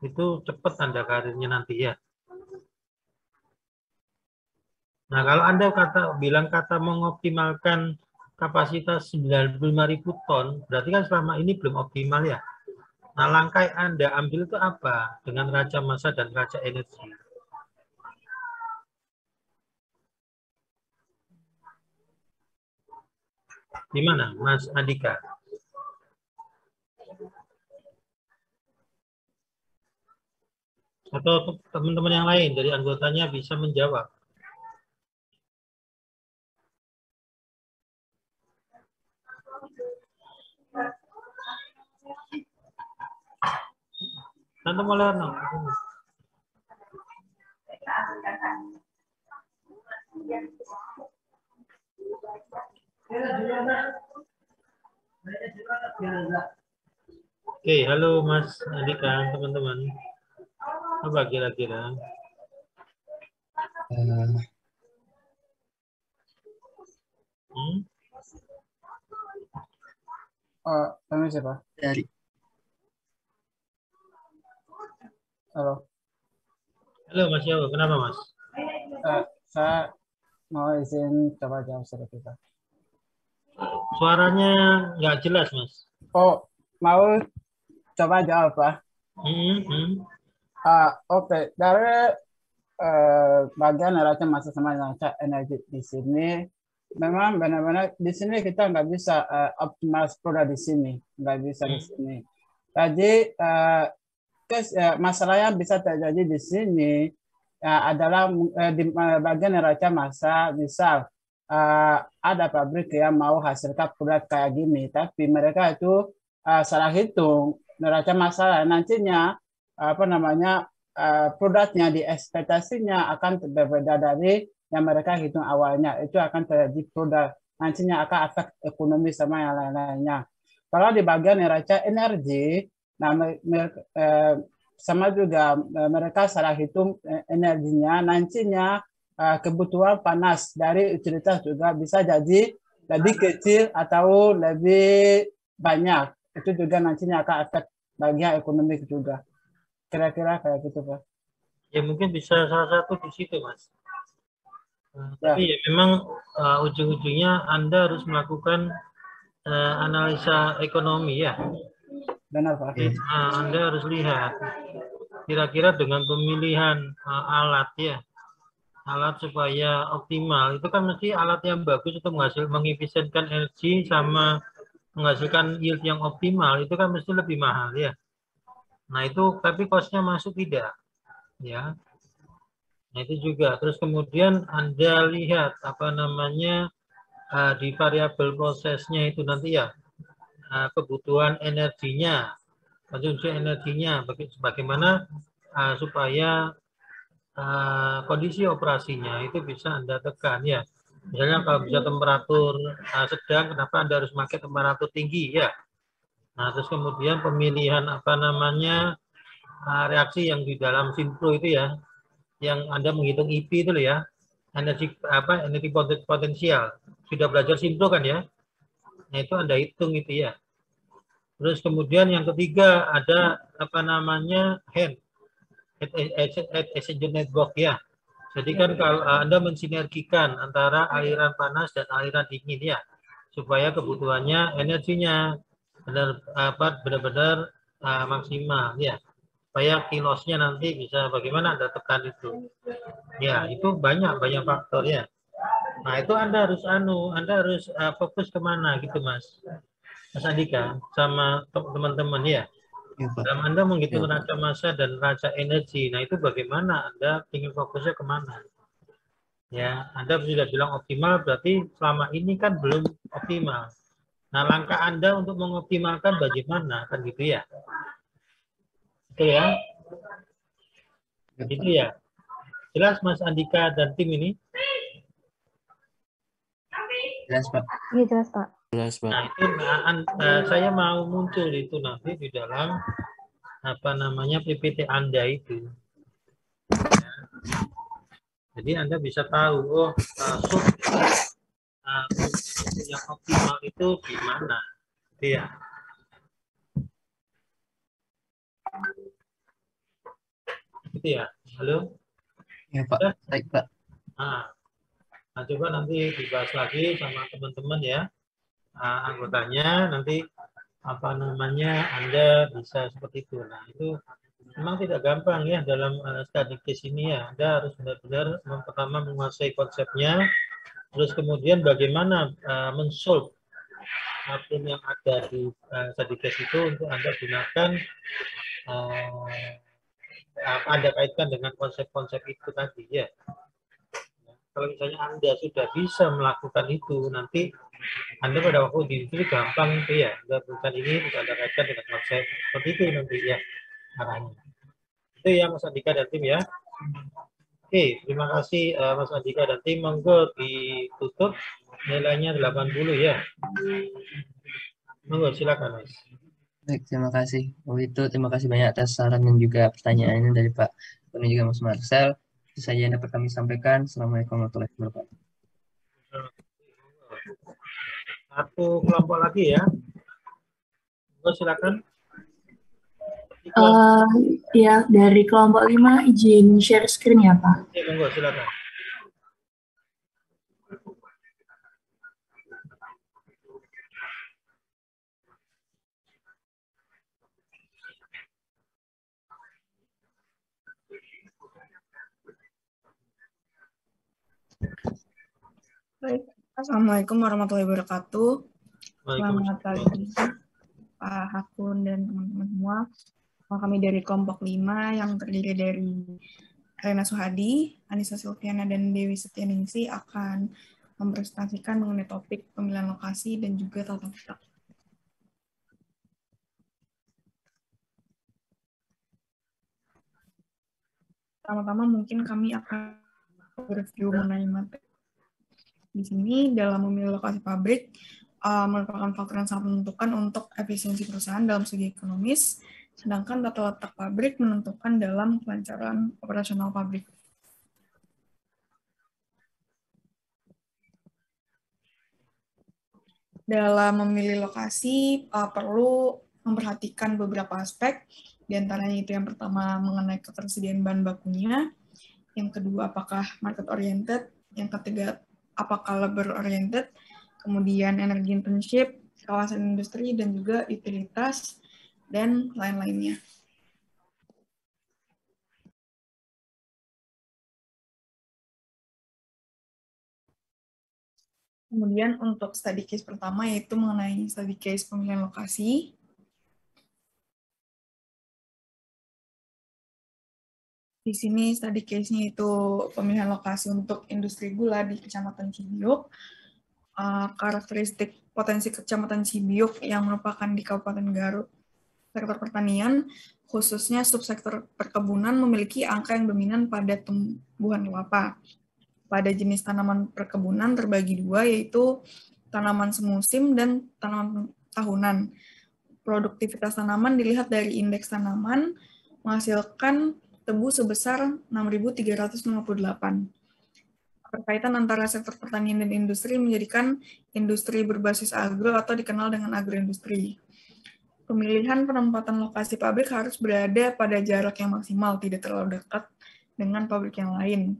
itu cepat Anda karirnya nanti ya. Nah, kalau Anda bilang mengoptimalkan kapasitas 95.000 ton, berarti kan selama ini belum optimal ya. Nah, langkah yang Anda ambil itu apa dengan neraca massa dan neraca energi? Di mana, Mas Andika? Atau teman-teman yang lain dari anggotanya bisa menjawab? Tante Maulana. Oke, halo Mas Andika, teman-teman. Apa kira-kira? Permisi Pak. Dari. Halo. Halo Mas Yawo, kenapa Mas? Saya mau izin coba jawab sedikit Pak. Suaranya nggak jelas Mas. Oh, mau coba jawab Pak? Oke. Dari bagian neraca massa sama neraca energi di sini memang benar-benar di sini kita nggak bisa optimal produk di sini, nggak bisa di sini. Jadi masalah yang bisa terjadi di sini adalah di bagian neraca massa, misal ada pabrik yang mau hasilkan produk kayak gini, tapi mereka itu salah hitung neraca massa nantinya apa namanya produknya di ekspektasinya akan berbeda dari yang mereka hitung awalnya. Itu akan terjadi produk nantinya akan efek ekonomi sama yang lain-lainnya. Kalau di bagian neraca energi, nah sama juga mereka salah hitung energinya nantinya kebutuhan panas dari utilitas juga bisa jadi lebih kecil atau lebih banyak. Itu juga nantinya akan efek bagian ekonomi juga. Kira-kira kayak gitu, Pak. Ya mungkin bisa salah satu di situ, Mas. Tapi ya memang ujung-ujungnya Anda harus melakukan analisa ekonomi ya. Benar, Pak. Anda harus lihat kira-kira dengan pemilihan alat ya, alat supaya optimal. Itu kan mesti alat yang bagus untuk mengefisienkan energi sama menghasilkan yield yang optimal. Itu kan mesti lebih mahal ya. Nah itu tapi cost-nya masuk tidak ya. Nah itu juga. Terus kemudian Anda lihat apa namanya di variabel prosesnya itu nanti ya kebutuhan energinya, konsumsi energinya, bagaimana supaya kondisi operasinya itu bisa Anda tekan ya. Misalnya kalau bisa temperatur sedang, kenapa Anda harus pakai temperatur tinggi ya. Nah terus kemudian pemilihan apa namanya reaksi yang di dalam Simpro itu ya, yang Anda menghitung IP itu loh ya, energi potensial. Sudah belajar Simpro kan ya? Nah itu Anda hitung itu ya. Terus kemudian yang ketiga ada apa namanya Exchange network ya. Jadi kan kalau Anda mensinergikan antara aliran panas dan aliran dingin ya, supaya kebutuhannya energinya benar-benar maksimal ya. Supaya kilosnya nanti bisa bagaimana Anda tekan itu. Ya, itu banyak faktor ya. Nah, itu Anda harus fokus kemana gitu Mas. Mas Andika sama teman-teman ya. Dalam Anda menghitung neraca massa dan neraca energi, nah itu bagaimana Anda ingin fokusnya kemana? Ya, Anda sudah bilang optimal, berarti selama ini kan belum optimal. Nah, langkah Anda untuk mengoptimalkan bagaimana, kan gitu ya? Itu ya? Itu ya? Jelas Mas Andika dan tim ini? Jelas, Pak. Iya, jelas, Pak. Jelas, Pak. Nah, itu saya mau muncul itu nanti di dalam apa namanya PPT Anda itu. Jadi Anda bisa tahu, yang optimal itu di mana. Iya. Gitu ya. Halo? Ya, Pak. Baik, Pak. Nah, coba nanti dibahas lagi sama teman-teman ya. Anggotanya nanti apa namanya Anda bisa seperti itu. Nah, itu memang tidak gampang ya dalam study case ini ya. Anda harus benar-benar pertama menguasai konsepnya, terus kemudian bagaimana mensolve apapun yang ada di study case itu untuk Anda gunakan Anda kaitkan dengan konsep-konsep itu tadi ya. Kalau misalnya Anda sudah bisa melakukan itu, nanti Anda pada waktu di itu gampang itu ya. Anda bukan ini bisa Anda kaitkan dengan konsep seperti itu nanti ya arahnya. Itu ya Mas Andika dan tim ya. Oke, terima kasih Mas Andika dan tim. Monggo ditutup, nilainya 80 ya. Monggo silakan Mas. Baik, terima kasih. Itu terima kasih banyak atas saran dan juga pertanyaannya dari Pak dan juga Mas Marcel. Itu saja yang dapat kami sampaikan. Assalamualaikum warahmatullahi wabarakatuh. Satu kelompok lagi ya. Monggo silakan. Ya, dari kelompok 5 izin share screen ya, Pak. Ya, monggo silakan. Baik, Assalamualaikum warahmatullahi wabarakatuh. Selamat Waalaikumsalam. pagi Pak Hakun dan teman-teman semua. Kami dari kelompok 5 yang terdiri dari Rena Suhadi, Anissa Silviana, dan Dewi Setianingsih akan mempresentasikan mengenai topik pemilihan lokasi dan juga tata letak. Pertama-tama mungkin kami akan review mengenai materi. Di sini dalam memilih lokasi pabrik merupakan faktor yang sangat menentukan untuk efisiensi perusahaan dalam segi ekonomis, sedangkan tata letak pabrik menentukan dalam kelancaran operasional pabrik. Dalam memilih lokasi perlu memperhatikan beberapa aspek, di antaranya itu yang pertama mengenai ketersediaan bahan bakunya, yang kedua apakah market oriented, yang ketiga apakah labor oriented, kemudian energi intensif, kawasan industri, dan juga utilitas, dan lain-lainnya. Kemudian untuk study case pertama yaitu mengenai study case pemilihan lokasi. Di sini study case-nya itu pemilihan lokasi untuk industri gula di Kecamatan Cibiuk. Karakteristik potensi Kecamatan Cibiuk yang merupakan di Kabupaten Garut. Sektor pertanian, khususnya subsektor perkebunan, memiliki angka yang dominan pada tumbuhan kelapa. Pada jenis tanaman perkebunan terbagi dua, yaitu tanaman semusim dan tanaman tahunan. Produktivitas tanaman dilihat dari indeks tanaman menghasilkan tebu sebesar 6.358. Perkaitan antara sektor pertanian dan industri menjadikan industri berbasis agro atau dikenal dengan agroindustri. Pemilihan penempatan lokasi pabrik harus berada pada jarak yang maksimal, tidak terlalu dekat dengan pabrik yang lain.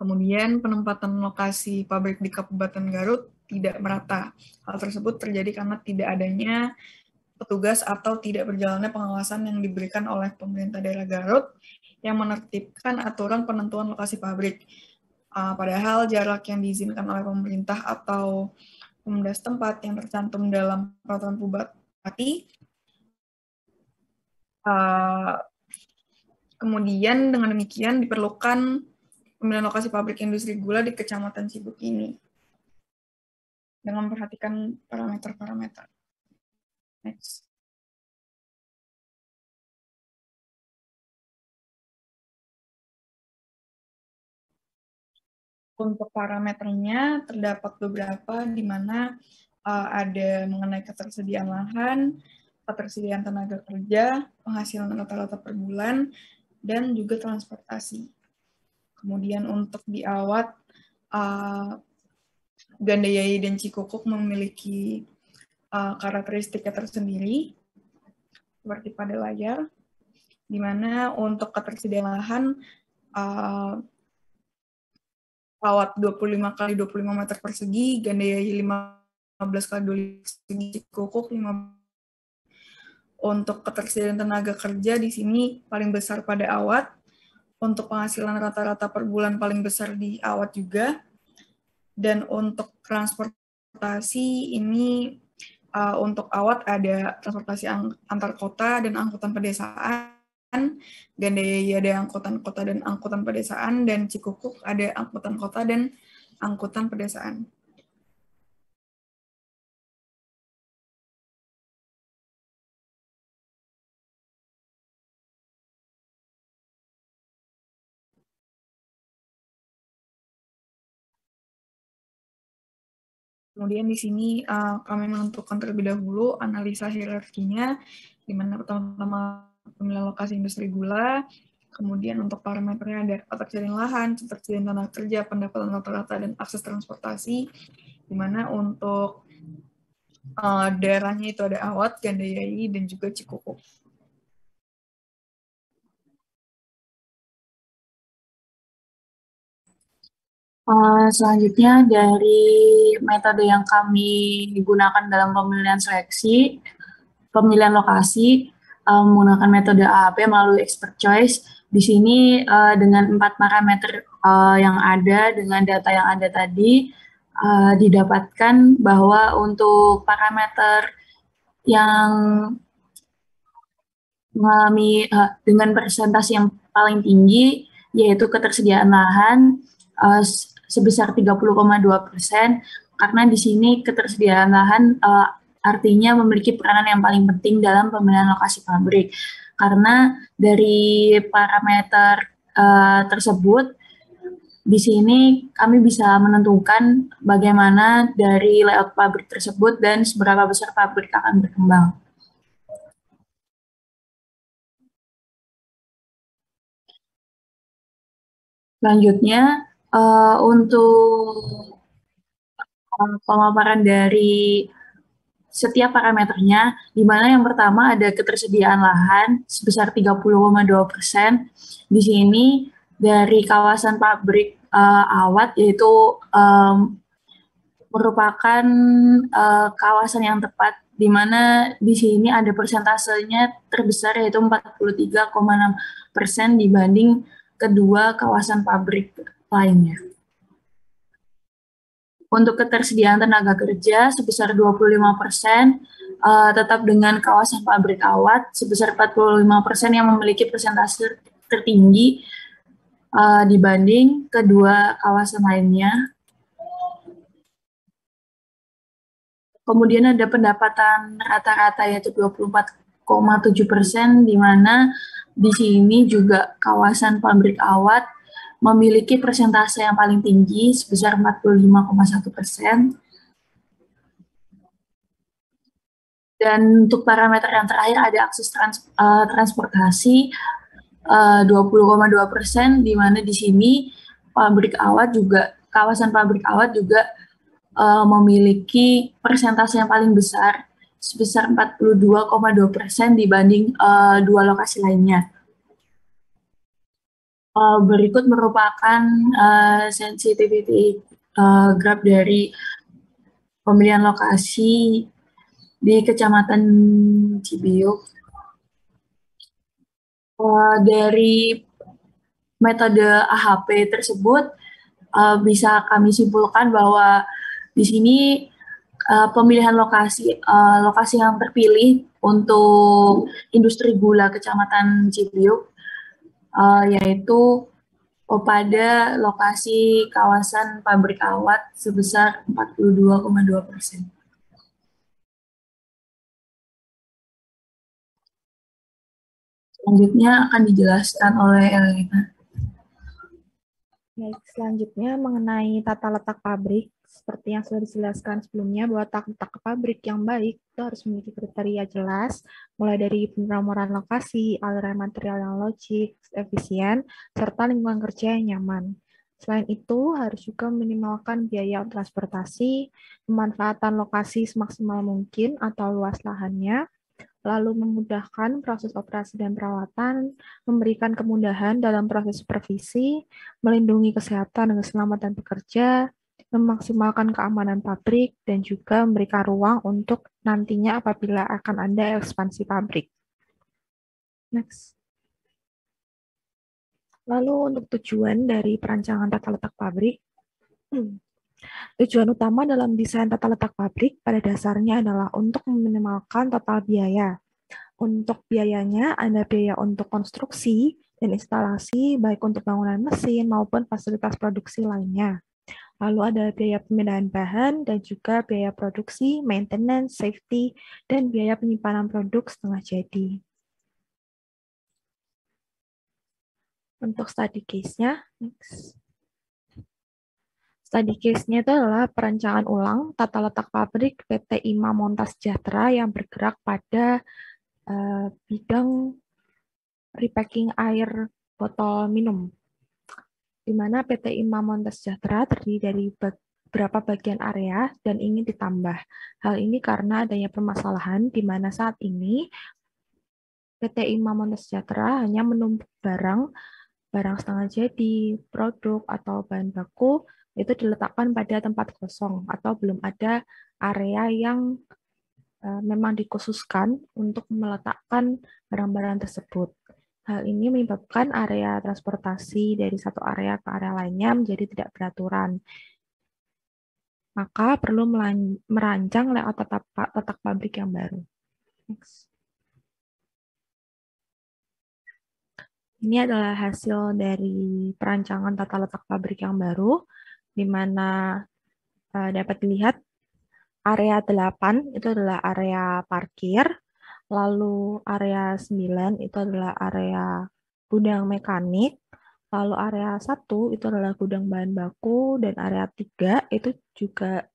Kemudian penempatan lokasi pabrik di Kabupaten Garut tidak merata. Hal tersebut terjadi karena tidak adanya petugas atau tidak berjalannya pengawasan yang diberikan oleh pemerintah daerah Garut yang menertibkan aturan penentuan lokasi pabrik. Padahal jarak yang diizinkan oleh pemerintah atau Pemda setempat yang tercantum dalam peraturan Bupati. Kemudian dengan demikian diperlukan pemilihan lokasi pabrik industri gula di Kecamatan Cibiuk ini dengan memperhatikan parameter-parameter. Next. Untuk parameternya terdapat beberapa di mana ada mengenai ketersediaan lahan, ketersediaan tenaga kerja, penghasilan rata-rata per bulan, dan juga transportasi. Kemudian untuk di Awat, Gandayai dan Cikukuk memiliki karakteristiknya tersendiri, seperti pada layar, di mana untuk ketersediaan lahan, Awat 25 kali 25 meter persegi, Gandayai 15 kali 25 persegi, Cikukuk 5. Untuk ketersediaan tenaga kerja di sini paling besar pada Awat. Untuk penghasilan rata-rata per bulan paling besar di Awat juga. Dan untuk transportasi ini untuk Awat ada transportasi antar kota dan angkutan pedesaan. Gandayai ada angkutan kota dan angkutan pedesaan, dan Cikukuk ada angkutan kota dan angkutan pedesaan. Kemudian di sini kami menentukan terlebih dahulu analisa hierarkinya, di mana pertama-tama pemilihan lokasi industri gula, kemudian untuk parameternya ada ketersediaan lahan, ketersediaan tenaga kerja, pendapatan rata-rata, dan akses transportasi, di mana untuk daerahnya itu ada Awat, Gandayai, dan juga Cikukuk. Selanjutnya dari metode yang kami gunakan dalam pemilihan seleksi, pemilihan lokasi menggunakan metode AAP melalui expert choice. Di sini dengan 4 parameter yang ada dengan data yang ada tadi, didapatkan bahwa untuk parameter yang mengalami dengan persentase yang paling tinggi, yaitu ketersediaan lahan sebesar 30,2%, karena di sini ketersediaan lahan artinya memiliki peranan yang paling penting dalam pemilihan lokasi pabrik. Karena dari parameter tersebut, di sini kami bisa menentukan bagaimana dari layout pabrik tersebut dan seberapa besar pabrik akan berkembang. Selanjutnya, untuk pemaparan dari setiap parameternya, di mana yang pertama ada ketersediaan lahan sebesar 30,2%. Di sini dari kawasan pabrik Awat, yaitu merupakan kawasan yang tepat, di mana di sini ada persentasenya terbesar, yaitu 43,6% dibanding kedua kawasan pabrik lainnya. Untuk ketersediaan tenaga kerja sebesar 25%, tetap dengan kawasan pabrik Awat sebesar 45% yang memiliki persentase tertinggi dibanding kedua kawasan lainnya. Kemudian ada pendapatan rata-rata yaitu 24,7%, di mana di sini juga kawasan pabrik Awat memiliki persentase yang paling tinggi sebesar 45,1%. Dan untuk parameter yang terakhir ada akses transportasi 20,2%, di mana di sini kawasan pabrik Awat juga memiliki persentase yang paling besar sebesar 42,2% dibanding dua lokasi lainnya. Berikut merupakan sensitivity graph dari pemilihan lokasi di Kecamatan Cibiuk. Dari metode AHP tersebut bisa kami simpulkan bahwa di sini pemilihan lokasi yang terpilih untuk industri gula Kecamatan Cibiuk yaitu pada lokasi kawasan pabrik Awat sebesar 42,2%. Selanjutnya akan dijelaskan oleh Elena. Baik, selanjutnya mengenai tata letak pabrik. Seperti yang sudah dijelaskan sebelumnya, bahwa tata letak pabrik yang baik itu harus memiliki kriteria jelas, mulai dari penomoran lokasi, aliran material yang logik, efisien, serta lingkungan kerja yang nyaman. Selain itu, harus juga meminimalkan biaya transportasi, pemanfaatan lokasi semaksimal mungkin atau luas lahannya, lalu memudahkan proses operasi dan perawatan, memberikan kemudahan dalam proses supervisi, melindungi kesehatan dan keselamatan pekerja, memaksimalkan keamanan pabrik, dan juga memberikan ruang untuk nantinya apabila akan ada ekspansi pabrik. Next. Lalu untuk tujuan dari perancangan tata letak pabrik, tujuan utama dalam desain tata letak pabrik pada dasarnya adalah untuk meminimalkan total biaya. Untuk biayanya ada biaya untuk konstruksi dan instalasi, baik untuk bangunan mesin maupun fasilitas produksi lainnya. Lalu ada biaya pemindahan bahan dan juga biaya produksi, maintenance, safety, dan biaya penyimpanan produk setengah jadi. Untuk study case-nya, next. Study case-nya itu adalah perancangan ulang tata letak pabrik PT IMA Monta Sejahtera yang bergerak pada bidang repacking air botol minum, di mana PT IMA Monta Sejahtera terdiri dari beberapa bagian area dan ingin ditambah. Hal ini karena adanya permasalahan di mana saat ini PT IMA Monta Sejahtera hanya menumpuk barang setengah jadi, produk atau bahan baku itu diletakkan pada tempat kosong atau belum ada area yang memang dikhususkan untuk meletakkan barang-barang tersebut. Hal ini menyebabkan area transportasi dari satu area ke area lainnya menjadi tidak beraturan. Maka perlu merancang layout letak pabrik yang baru. Next. Ini adalah hasil dari perancangan tata letak pabrik yang baru, di mana dapat dilihat area 8 itu adalah area parkir, lalu area 9 itu adalah area gudang mekanik, lalu area 1 itu adalah gudang bahan baku, dan area 3 itu juga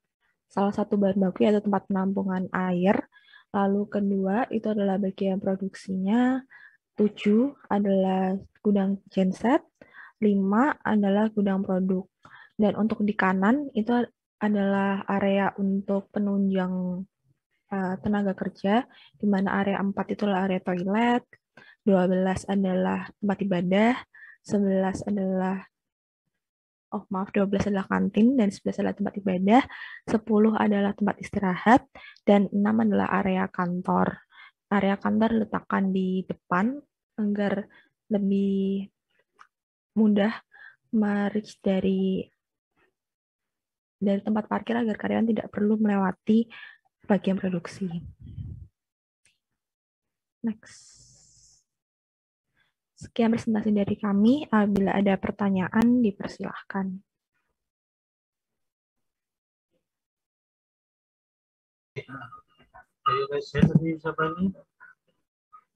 salah satu bahan baku yaitu tempat penampungan air, lalu kedua itu adalah bagian produksinya, 7 adalah gudang genset, 5 adalah gudang produk. Dan untuk di kanan itu adalah area untuk penunjang tenaga kerja, di mana area 4 itu adalah area toilet, 12 adalah tempat ibadah, 11 adalah 12 adalah kantin, dan 11 adalah tempat ibadah, 10 adalah tempat istirahat, dan 6 adalah area kantor. Area kantor diletakkan di depan agar lebih mudah merich dari tempat parkir agar karyawan tidak perlu melewati bagian produksi. Next. Sekian presentasi dari kami. Apabila ada pertanyaan, dipersilahkan. Saya tadi siapa ini?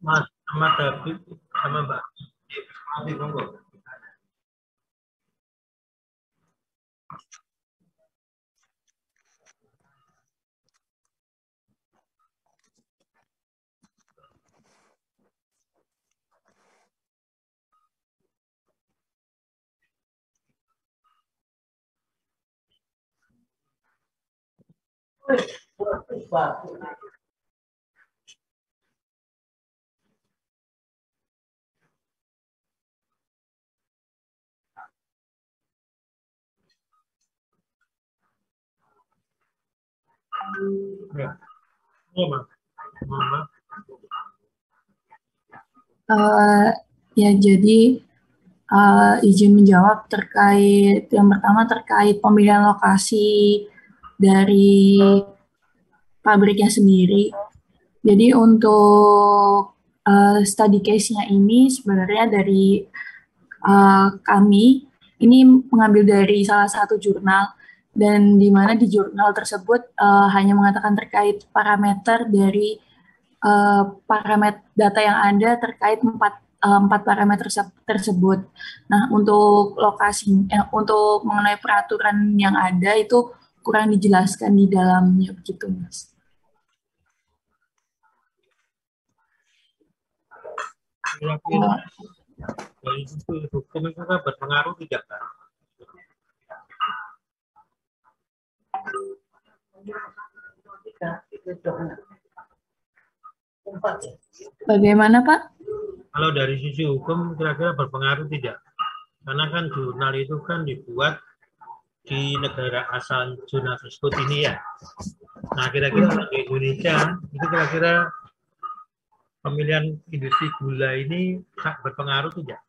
Mas Ahmad David sama Mbak. Monggo. Ya, jadi izin menjawab terkait yang pertama terkait pemilihan lokasi dari pabriknya sendiri. Jadi untuk study case-nya ini sebenarnya dari kami ini mengambil dari salah satu jurnal, dan di mana di jurnal tersebut hanya mengatakan terkait parameter dari parameter data yang ada terkait empat parameter tersebut. Nah, untuk lokasi, untuk mengenai peraturan yang ada itu kurang dijelaskan di dalamnya begitu, Mas. Kira-kira dari sisi hukum itu kan berpengaruh tidak, Pak? Bagaimana, Pak? Kalau dari sisi hukum kira-kira berpengaruh tidak? Karena kan jurnal itu kan dibuat di negara asal jurnal tersebut ini ya. Nah, kira-kira di Indonesia itu kira-kira pemilihan industri gula ini berpengaruh tidak?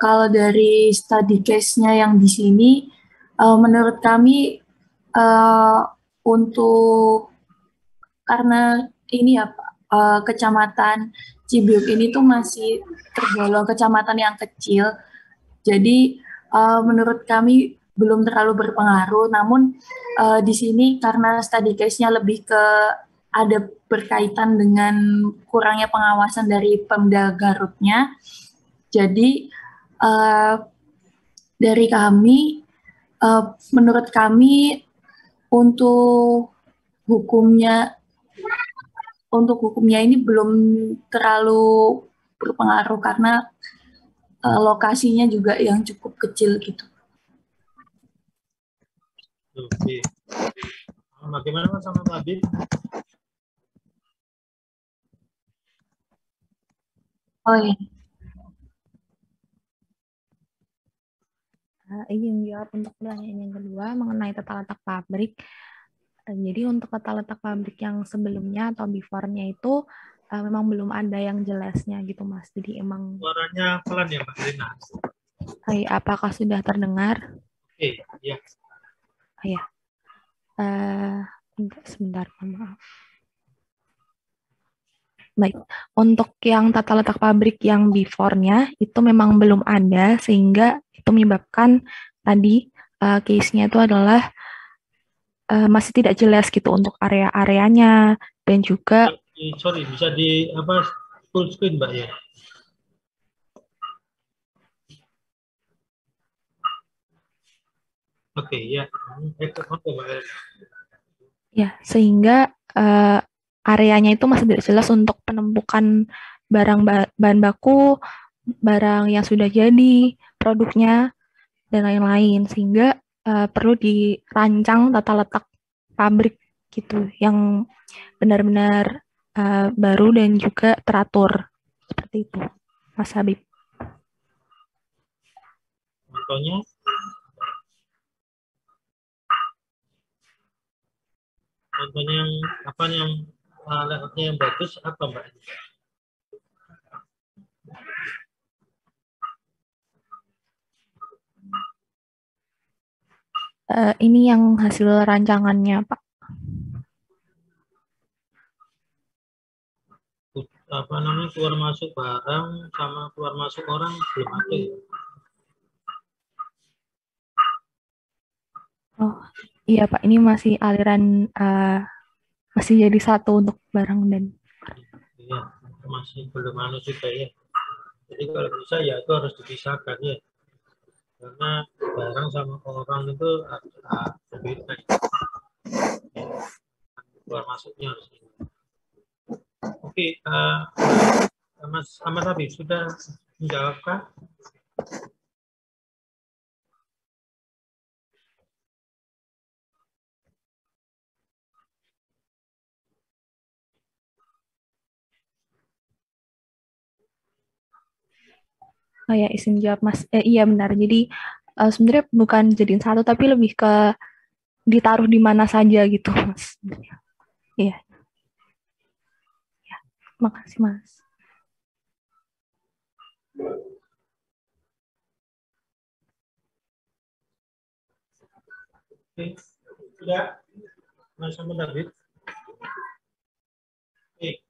Kalau dari study case-nya yang di sini, menurut kami untuk karena ini ya Pak, kecamatan Cibiuk ini tuh masih tergolong kecamatan yang kecil, jadi menurut kami belum terlalu berpengaruh. Namun di sini karena study case-nya lebih ke ada berkaitan dengan kurangnya pengawasan dari Pemda Garutnya. Jadi dari kami, menurut kami untuk hukumnya ini belum terlalu berpengaruh karena lokasinya juga yang cukup kecil gitu. Oke. Bagaimana sama Pak Bin? Oh iya. Ingin jawab untuk pertanyaan yang kedua mengenai tata letak pabrik. Jadi untuk tata letak pabrik yang sebelumnya atau before-nya itu memang belum ada yang jelasnya gitu Mas. Jadi emang Suaranya pelan ya Mbak Rina. apakah sudah terdengar? Oke, ya. Ya. Sebentar, maaf. Baik, untuk yang tata letak pabrik yang before-nya itu memang belum ada, sehingga itu menyebabkan tadi case-nya itu adalah masih tidak jelas gitu untuk area-areanya, dan juga Sorry, bisa di apa full screen Mbak ya? Oke, ya. ya, sehingga areanya itu masih tidak jelas untuk penumpukan bahan baku, barang yang sudah jadi, produknya, dan lain-lain. Sehingga perlu dirancang tata letak pabrik gitu, yang benar-benar baru dan juga teratur. Seperti itu, Mas Habib. Contohnya? Contohnya yang apa yang layoutnya yang bagus apa Mbak? Ini yang hasil rancangannya, Pak. Apa namanya keluar masuk barang sama keluar masuk orang belum ada ya? Oh iya Pak, ini masih aliran masih jadi satu untuk barang dan. Iya, masih belum anu juga ya. Jadi kalau bisa ya itu harus dipisahkan ya. Karena barang sama orang itu berbeda. Keluar masuknya harus. Oke, Mas Ahmad Habib sudah menjawabkah? Oh ya, izin jawab Mas. Iya benar. Jadi sebenarnya bukan jadiin satu, tapi lebih ke ditaruh di mana saja gitu, Mas. Iya. Ya, makasih Mas. Oke, sudah, Mas Ahmad Habib. Oke,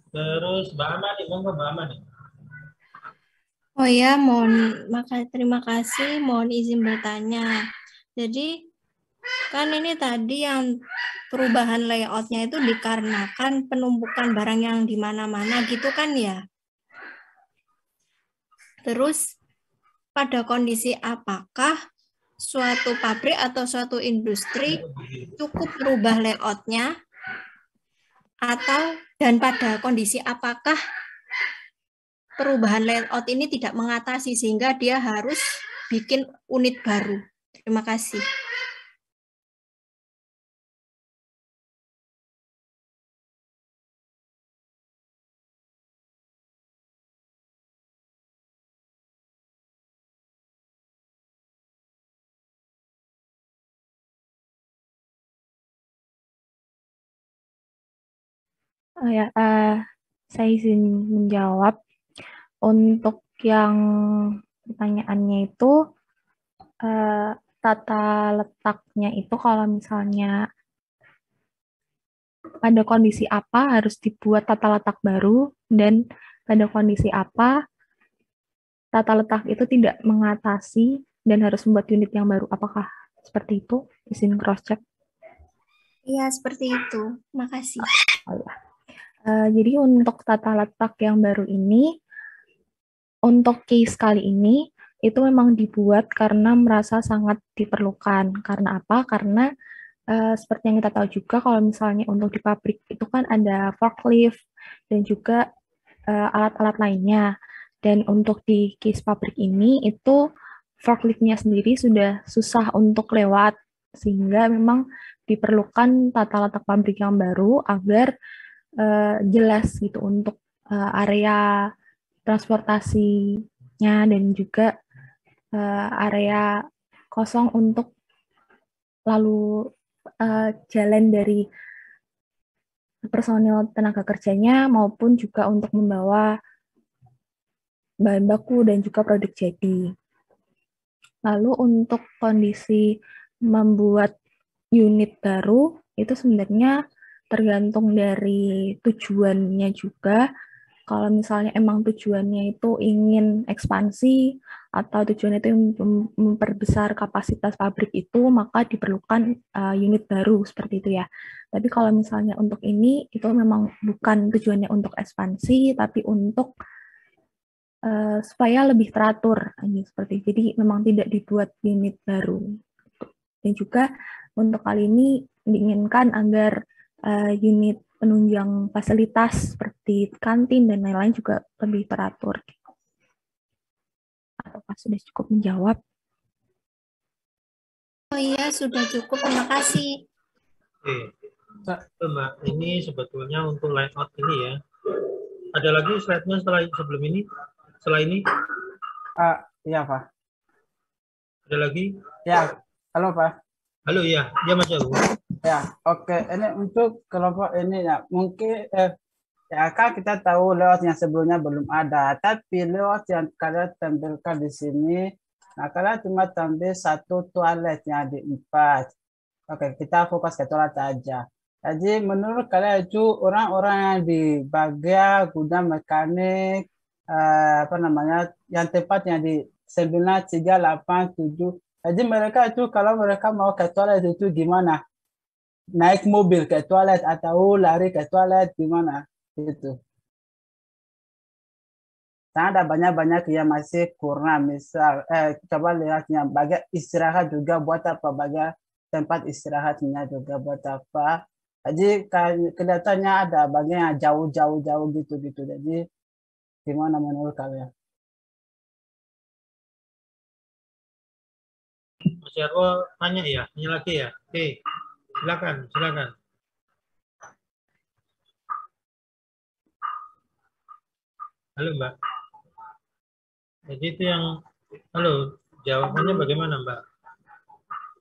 terus Mbak Ama nih, Mbak Ama nih. Oh ya, terima kasih, mohon izin bertanya. Jadi, kan ini tadi yang perubahan layoutnya itu dikarenakan penumpukan barang yang di mana-mana gitu kan ya? Terus, pada kondisi apakah suatu pabrik atau suatu industri cukup berubah layoutnya? Dan pada kondisi apakah perubahan layout ini tidak mengatasi sehingga dia harus bikin unit baru? Terima kasih. Oh ya, saya izin menjawab. Untuk yang pertanyaannya itu tata letaknya itu kalau misalnya pada kondisi apa harus dibuat tata letak baru, dan pada kondisi apa tata letak itu tidak mengatasi dan harus membuat unit yang baru. Apakah seperti itu? Izin cross check. Iya, seperti itu. Makasih. Oh, ya. Jadi untuk tata letak yang baru ini, untuk case kali ini itu memang dibuat karena merasa sangat diperlukan. Karena apa? Karena seperti yang kita tahu juga kalau misalnya untuk di pabrik itu kan ada forklift dan juga alat-alat lainnya. Dan untuk di case pabrik ini itu forkliftnya sendiri sudah susah untuk lewat, sehingga memang diperlukan tata letak pabrik yang baru agar jelas gitu untuk area transportasinya dan juga area kosong untuk lalu jalan dari personil tenaga kerjanya maupun juga untuk membawa bahan baku dan juga produk jadi. Lalu untuk kondisi membuat unit baru itu sebenarnya tergantung dari tujuannya juga. Kalau misalnya emang tujuannya itu ingin ekspansi atau tujuannya itu memperbesar kapasitas pabrik itu, maka diperlukan unit baru seperti itu ya. Tapi kalau misalnya untuk ini, itu memang bukan tujuannya untuk ekspansi, tapi untuk supaya lebih teratur. Seperti jadi memang tidak dibuat unit baru. Dan juga untuk kali ini diinginkan agar unit penunjang fasilitas seperti kantin dan lain-lain juga lebih teratur. Apakah sudah cukup menjawab? Oh iya, sudah cukup. Terima kasih. Oke, Mbak, ini sebetulnya untuk layout ini ya. Ada lagi slide-nya sebelum ini? Setelah ini? Iya, Pak. Ada lagi? Ya, halo, Pak. Halo, ya. Ya, Mas Jalu. Ya, oke. Ini untuk kelompok ini ya, mungkin ya kan kita tahu layout yang sebelumnya belum ada, tapi layout yang kalian tampilkan di sini, nah kalian cuma tampil satu toilet yang di 4. Oke, kita fokus ke toilet aja. Jadi menurut kalian itu orang-orang yang di bagian gudang mekanik, apa namanya, yang tepatnya di 9387, jadi mereka itu kalau mereka mau ke toilet itu gimana? Naik mobil ke toilet atau lari ke toilet gimana itu. Karena ada banyak-banyak yang masih kurang, misal coba lihat yang bagian istirahat juga buat apa, bagian tempat istirahatnya juga buat apa. Jadi kelihatannya ada bagian yang jauh gitu. Jadi gimana menurut kalian? Mas Jarwo tanya ya, tanya lagi ya. Oke. Silakan. Halo, Mbak. Jadi itu yang, halo, jawabannya bagaimana, Mbak?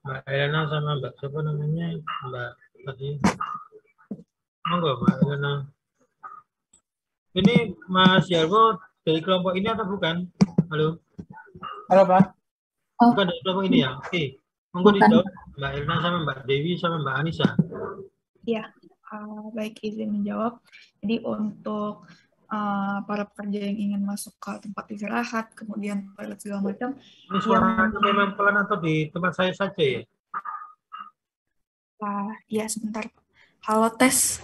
Mbak Elena sama Mbak, siapa namanya? Mbak tadi. Monggo, Mbak Elena. Ini Mas Jarwo dari kelompok ini atau bukan? Halo? Halo, Pak. Bukan dari kelompok ini ya? Oke. Monggo dijawab Mbak Elena sama Mbak Dewi sama Mbak Anissa. Ya, baik, izin menjawab. Jadi untuk para pekerja yang ingin masuk ke tempat istirahat, kemudian toilet segala macam. Ini suaranya memang pelan atau di tempat saya saja ya? Ya, sebentar. Halo, tes.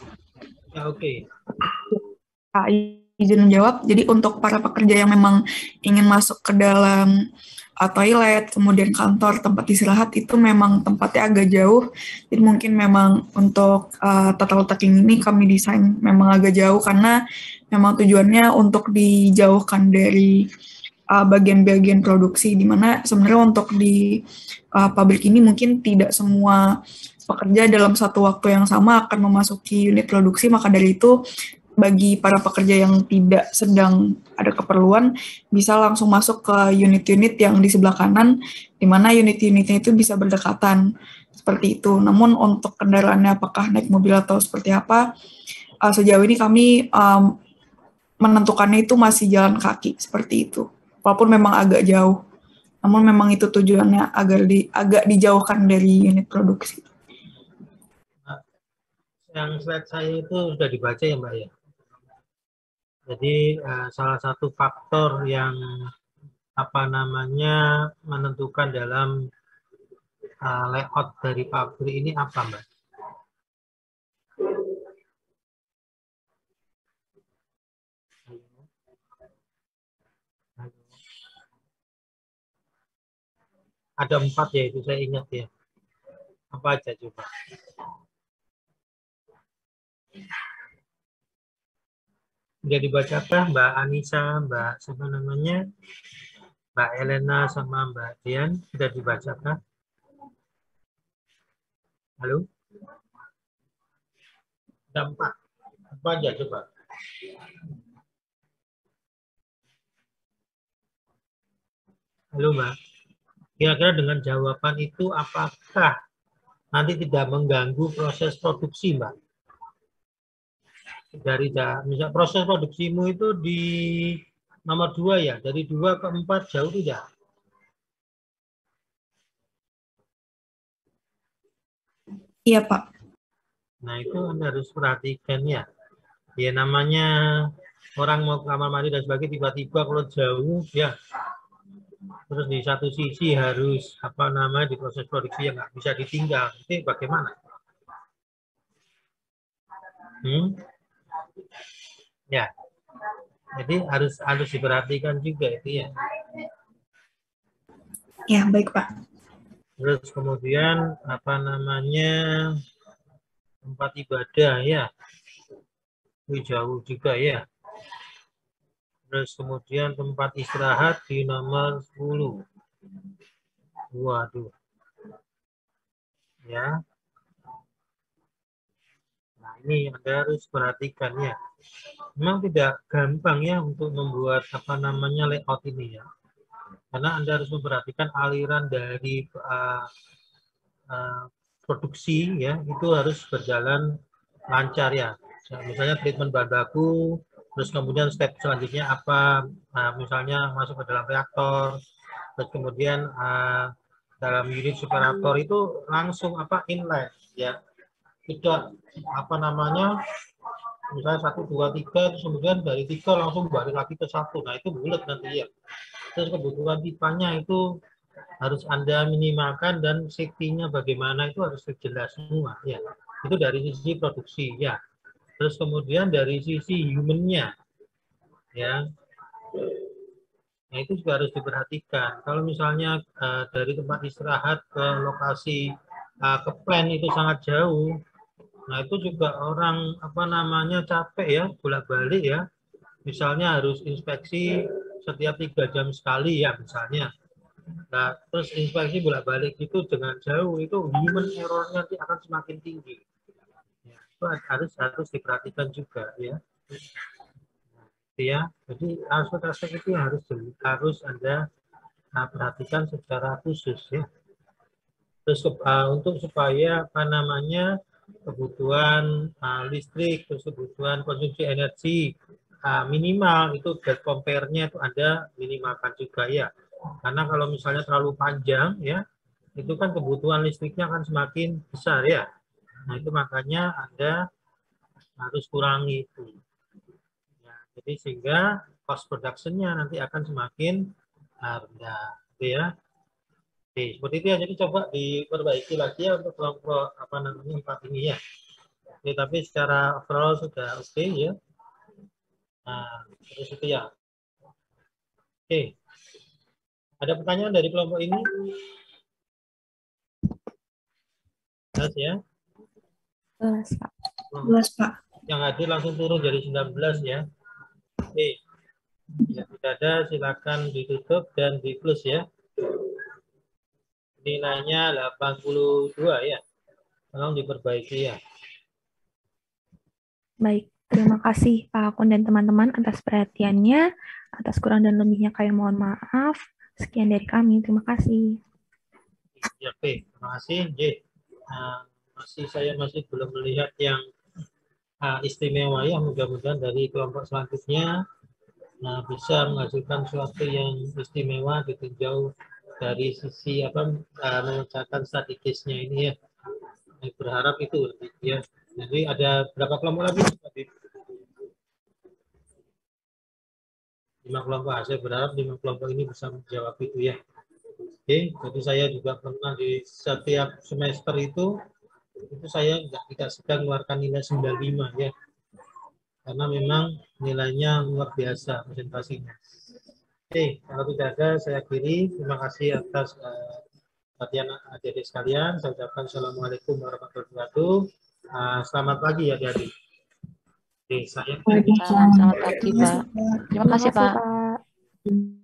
Ya, oke. Izin menjawab. Jadi untuk para pekerja yang memang ingin masuk ke dalam toilet, kemudian kantor, tempat istirahat, itu memang tempatnya agak jauh. Jadi mungkin memang untuk tata letak ini kami desain memang agak jauh karena memang tujuannya untuk dijauhkan dari bagian-bagian produksi, di mana sebenarnya untuk di pabrik ini mungkin tidak semua pekerja dalam satu waktu yang sama akan memasuki unit produksi, maka dari itu bagi para pekerja yang tidak sedang ada keperluan bisa langsung masuk ke unit-unit yang di sebelah kanan, di mana unit-unitnya itu bisa berdekatan seperti itu. Namun untuk kendaraannya apakah naik mobil atau seperti apa, sejauh ini kami menentukannya itu masih jalan kaki seperti itu. Walaupun memang agak jauh, namun memang itu tujuannya agak dijauhkan dari unit produksi. Yang slide saya itu sudah dibaca ya, Mbak ya. Jadi salah satu faktor yang menentukan dalam layout dari pabrik ini apa, Mbak? Ada 4 ya, itu saya ingat ya. Apa aja coba? Sudah dibacakah Mbak Anissa, Mbak siapa namanya, Mbak Elena sama Mbak Dian? Sudah dibacakah? Halo? Ada 4. Apa aja coba? Halo Mbak. Kira-kira dengan jawaban itu apakah nanti tidak mengganggu proses produksi, Mbak? dari misal proses produksimu itu di nomor 2 ya, dari 2 ke 4 jauh tidak? Iya, Pak. Nah, itu Anda harus perhatikan ya. Ya namanya orang mau ke kamar mandi dan sebagainya, tiba-tiba kalau jauh ya, terus di satu sisi harus di proses produksi yang nggak bisa ditinggal, itu bagaimana? Ya, jadi harus diperhatikan juga itu ya. Ya, baik Pak. Terus kemudian tempat ibadah ya, itu jauh juga ya. Terus kemudian tempat istirahat di nomor 10. Waduh. Ya. Nah, ini Anda harus perhatikan ya. Memang tidak gampang ya untuk membuat layout ini ya. Karena Anda harus memperhatikan aliran dari produksi ya, itu harus berjalan lancar ya. Misalnya treatment bahan baku, terus kemudian step selanjutnya apa, misalnya masuk ke dalam reaktor, terus kemudian dalam unit separator itu langsung inline ya, tidak misalnya 1, 2, 3, terus kemudian dari 3 langsung balik lagi ke 1, nah itu bulat nanti ya. Terus kebutuhan pipanya itu harus Anda minimalkan dan safety-nya bagaimana itu harus jelas semua ya. Itu dari sisi produksi ya. Terus kemudian dari sisi human-nya ya. Nah, itu juga harus diperhatikan. Kalau misalnya dari tempat istirahat ke lokasi ke plant itu sangat jauh. Nah, itu juga orang capek ya, bolak-balik ya. Misalnya harus inspeksi setiap 3 jam sekali ya misalnya. Nah, terus inspeksi bolak-balik itu dengan jauh, itu human error-nya nanti akan semakin tinggi. Ya, itu harus diperhatikan juga ya. Ya, jadi aspek-aspek itu harus Anda perhatikan secara khusus ya. Terus untuk supaya kebutuhan listrik, terus kebutuhan konsumsi energi minimal itu gap compare-nya itu Anda minimalkan juga ya. Karena kalau misalnya terlalu panjang ya, itu kan kebutuhan listriknya akan semakin besar ya. Nah, itu makanya Anda harus kurangi itu. Ya, jadi sehingga cost production-nya nanti akan semakin rendah, gitu ya. Oke, seperti itu ya. Jadi coba diperbaiki lagi ya untuk kelompok 4 ini ya. Oke, tapi secara overall sudah oke ya. Nah, terus itu ya. Oke. Ada pertanyaan dari kelompok ini? Jelas ya? Jelas, Pak. Jelas, Pak. Yang hadir langsung turun jadi 19 ya. Oke. Ya, tidak ada, silakan ditutup dan di close ya. Nilainya 82 ya. Tolong diperbaiki ya. Baik, terima kasih Pak Akun dan teman-teman atas perhatiannya. Atas kurang dan lebihnya kami mohon maaf. Sekian dari kami, terima kasih. Ya, oke, terima kasih. J. Saya masih belum melihat yang istimewa ya. Mudah-mudahan dari kelompok selanjutnya bisa menghasilkan sesuatu yang istimewa ditinjau dari sisi memecahkan strategisnya ini ya. Saya berharap itu ya. Jadi ada berapa kelompok lagi? 5 kelompok. Saya berharap 5 kelompok ini bisa menjawab itu ya. Oke, jadi saya juga pernah di setiap semester itu saya tidak sedang mengeluarkan nilai 95 ya. Karena memang nilainya luar biasa presentasinya. Oke, kalau tidak ada saya akhiri. Terima kasih atas perhatian adik-adik sekalian. Saya ucapkan Assalamualaikum warahmatullahi wabarakatuh. Selamat pagi ya adik-adik. Oke, saya Selamat pagi, Pak. Terima kasih, Pak. Pak.